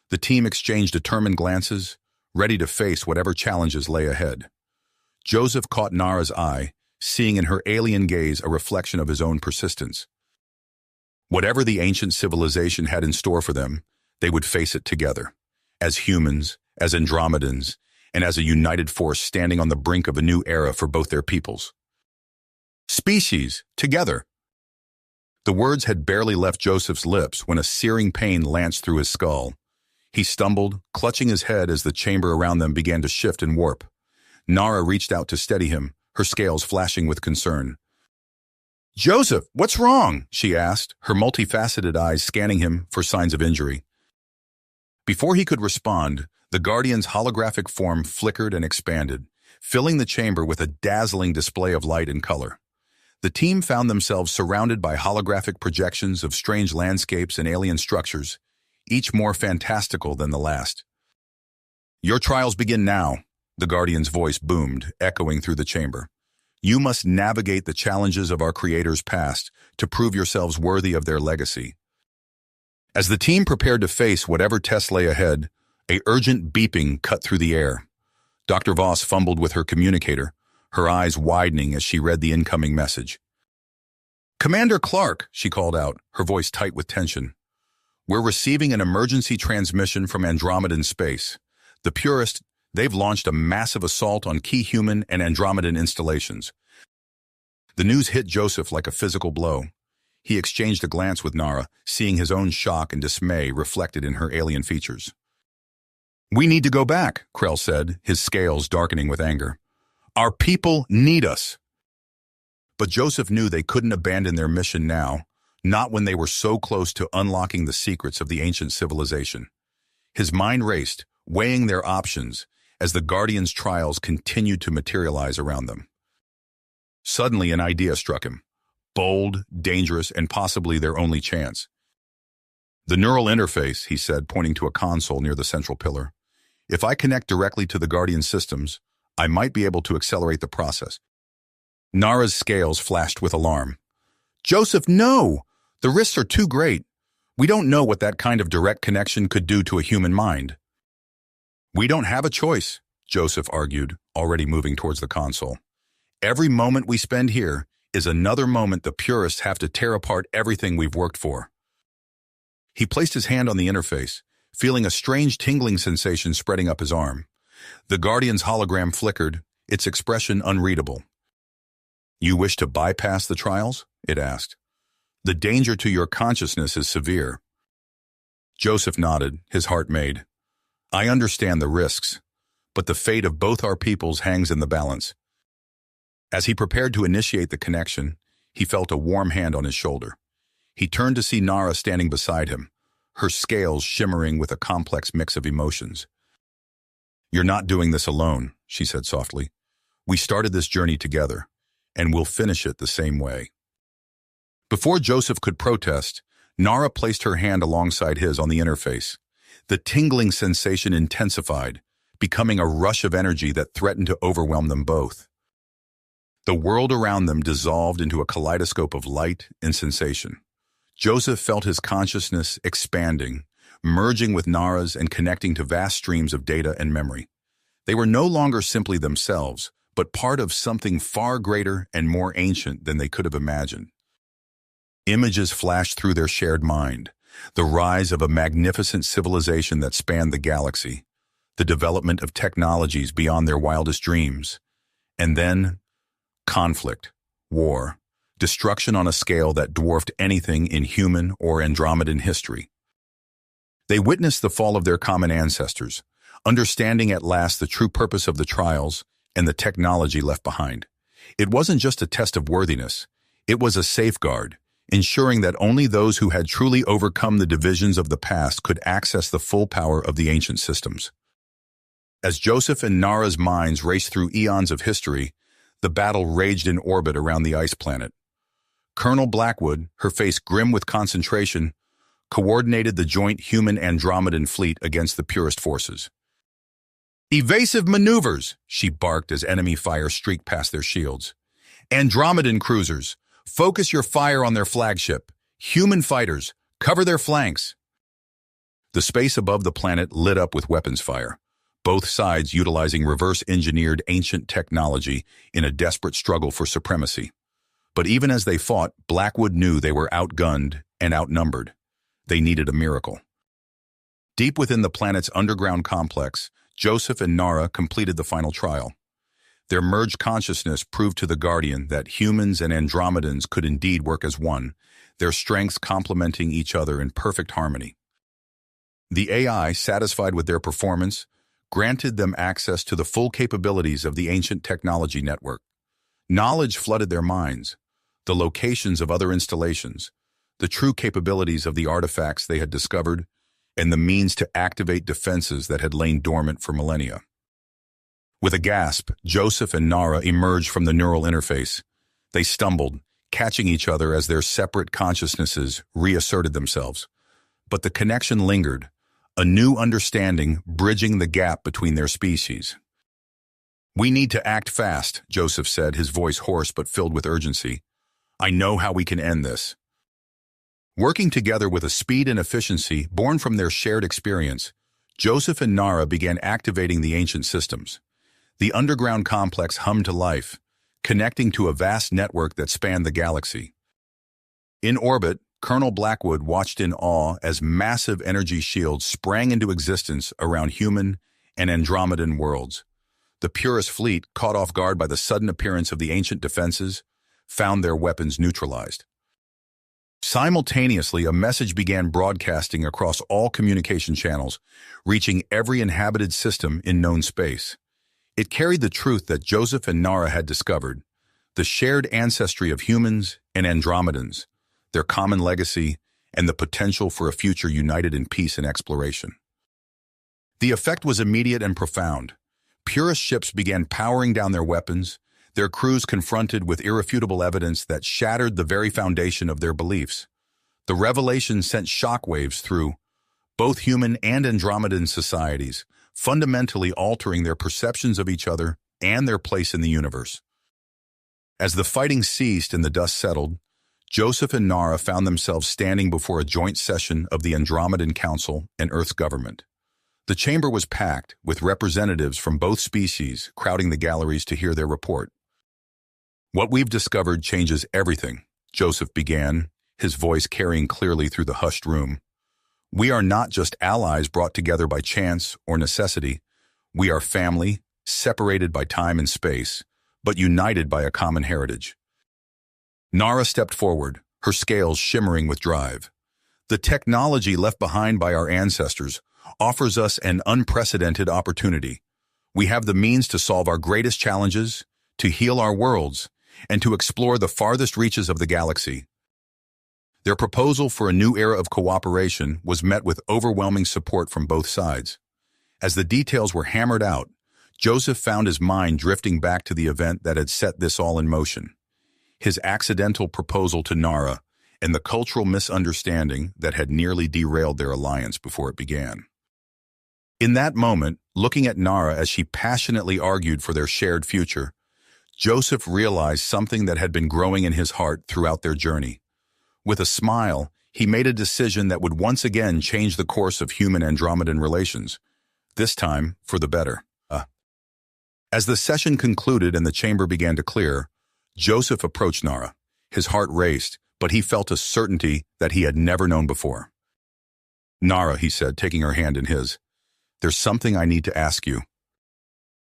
The team exchanged determined glances, ready to face whatever challenges lay ahead. Joseph caught Nara's eye, seeing in her alien gaze a reflection of his own persistence. Whatever the ancient civilization had in store for them, they would face it together, as humans, as Andromedans, and as a united force standing on the brink of a new era for both their peoples. "Species, together." The words had barely left Joseph's lips when a searing pain lanced through his skull. He stumbled, clutching his head as the chamber around them began to shift and warp. Nara reached out to steady him, her scales flashing with concern. "Joseph, what's wrong?" she asked, her multifaceted eyes scanning him for signs of injury. Before he could respond, the Guardian's holographic form flickered and expanded, filling the chamber with a dazzling display of light and color. The team found themselves surrounded by holographic projections of strange landscapes and alien structures, each more fantastical than the last. "Your trials begin now," the Guardian's voice boomed, echoing through the chamber. "You must navigate the challenges of our Creator's past to prove yourselves worthy of their legacy." As the team prepared to face whatever test lay ahead, a urgent beeping cut through the air. Dr. Voss fumbled with her communicator, her eyes widening as she read the incoming message. "Commander Clark," she called out, her voice tight with tension. "We're receiving an emergency transmission from Andromedan space. The Purist, they've launched a massive assault on key human and Andromedan installations." The news hit Joseph like a physical blow. He exchanged a glance with Nara, seeing his own shock and dismay reflected in her alien features. "We need to go back," Krell said, his scales darkening with anger. "Our people need us." But Joseph knew they couldn't abandon their mission now, not when they were so close to unlocking the secrets of the ancient civilization. His mind raced, weighing their options as the Guardian's trials continued to materialize around them. Suddenly, an idea struck him. Bold, dangerous, and possibly their only chance. "The neural interface," he said, pointing to a console near the central pillar. "If I connect directly to the Guardian systems, I might be able to accelerate the process." Nara's scales flashed with alarm. "Joseph, no! The risks are too great. We don't know what that kind of direct connection could do to a human mind." "We don't have a choice," Joseph argued, already moving towards the console. "Every moment we spend here is another moment the Purists have to tear apart everything we've worked for." He placed his hand on the interface, feeling a strange tingling sensation spreading up his arm. The Guardian's hologram flickered, its expression unreadable. "You wish to bypass the trials?" it asked. "The danger to your consciousness is severe." Joseph nodded, his heart made. "I understand the risks, but the fate of both our peoples hangs in the balance." As he prepared to initiate the connection, he felt a warm hand on his shoulder. He turned to see Nara standing beside him, her scales shimmering with a complex mix of emotions. "You're not doing this alone," she said softly. "We started this journey together, and we'll finish it the same way." Before Joseph could protest, Nara placed her hand alongside his on the interface. The tingling sensation intensified, becoming a rush of energy that threatened to overwhelm them both. The world around them dissolved into a kaleidoscope of light and sensation. Joseph felt his consciousness expanding, merging with Nara's and connecting to vast streams of data and memory. They were no longer simply themselves, but part of something far greater and more ancient than they could have imagined. Images flashed through their shared mind, the rise of a magnificent civilization that spanned the galaxy, the development of technologies beyond their wildest dreams, and then conflict, war, destruction on a scale that dwarfed anything in human or Andromedan history. They witnessed the fall of their common ancestors, understanding at last the true purpose of the trials and the technology left behind. It wasn't just a test of worthiness, it was a safeguard, ensuring that only those who had truly overcome the divisions of the past could access the full power of the ancient systems. As Joseph and Nara's minds raced through eons of history, the battle raged in orbit around the ice planet. Colonel Blackwood, her face grim with concentration, coordinated the joint human-Andromedan fleet against the purest forces. "Evasive maneuvers," she barked as enemy fire streaked past their shields. "Andromedan cruisers, focus your fire on their flagship. Human fighters, cover their flanks." The space above the planet lit up with weapons fire, both sides utilizing reverse-engineered ancient technology in a desperate struggle for supremacy. But even as they fought, Blackwood knew they were outgunned and outnumbered. They needed a miracle. Deep within the planet's underground complex, Joseph and Nara completed the final trial. Their merged consciousness proved to the Guardian that humans and Andromedans could indeed work as one, their strengths complementing each other in perfect harmony. The AI, satisfied with their performance, granted them access to the full capabilities of the ancient technology network. Knowledge flooded their minds, the locations of other installations, the true capabilities of the artifacts they had discovered, and the means to activate defenses that had lain dormant for millennia. With a gasp, Joseph and Nara emerged from the neural interface. They stumbled, catching each other as their separate consciousnesses reasserted themselves. But the connection lingered, a new understanding bridging the gap between their species. "We need to act fast," Joseph said, his voice hoarse but filled with urgency. "I know how we can end this." Working together with a speed and efficiency born from their shared experience, Joseph and Nara began activating the ancient systems. The underground complex hummed to life, connecting to a vast network that spanned the galaxy. In orbit, Colonel Blackwood watched in awe as massive energy shields sprang into existence around human and Andromedan worlds. The purest fleet, caught off guard by the sudden appearance of the ancient defenses, found their weapons neutralized. Simultaneously, a message began broadcasting across all communication channels, reaching every inhabited system in known space. It carried the truth that Joseph and Nara had discovered, the shared ancestry of humans and Andromedans, their common legacy, and the potential for a future united in peace and exploration. The effect was immediate and profound. Purist ships began powering down their weapons, their crews confronted with irrefutable evidence that shattered the very foundation of their beliefs. The revelation sent shockwaves through both human and Andromedan societies, fundamentally altering their perceptions of each other and their place in the universe. As the fighting ceased and the dust settled, Joseph and Nara found themselves standing before a joint session of the Andromedan Council and Earth's government. The chamber was packed, with representatives from both species crowding the galleries to hear their report. "What we've discovered changes everything," Joseph began, his voice carrying clearly through the hushed room. "We are not just allies brought together by chance or necessity. We are family, separated by time and space, but united by a common heritage." Nara stepped forward, her scales shimmering with drive. "The technology left behind by our ancestors offers us an unprecedented opportunity. We have the means to solve our greatest challenges, to heal our worlds, and to explore the farthest reaches of the galaxy." Their proposal for a new era of cooperation was met with overwhelming support from both sides. As the details were hammered out, Joseph found his mind drifting back to the event that had set this all in motion. His accidental proposal to Nara and the cultural misunderstanding that had nearly derailed their alliance before it began. In that moment, looking at Nara as she passionately argued for their shared future, Joseph realized something that had been growing in his heart throughout their journey. With a smile, he made a decision that would once again change the course of human-Andromedan relations, this time for the better. As the session concluded and the chamber began to clear, Joseph approached Nara. His heart raced, but he felt a certainty that he had never known before. "Nara," he said, taking her hand in his, "there's something I need to ask you."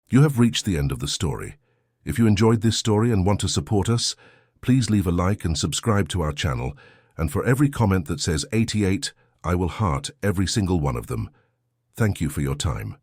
You have reached the end of the story. If you enjoyed this story and want to support us, please leave a like and subscribe to our channel, and for every comment that says 88, I will heart every single one of them. Thank you for your time.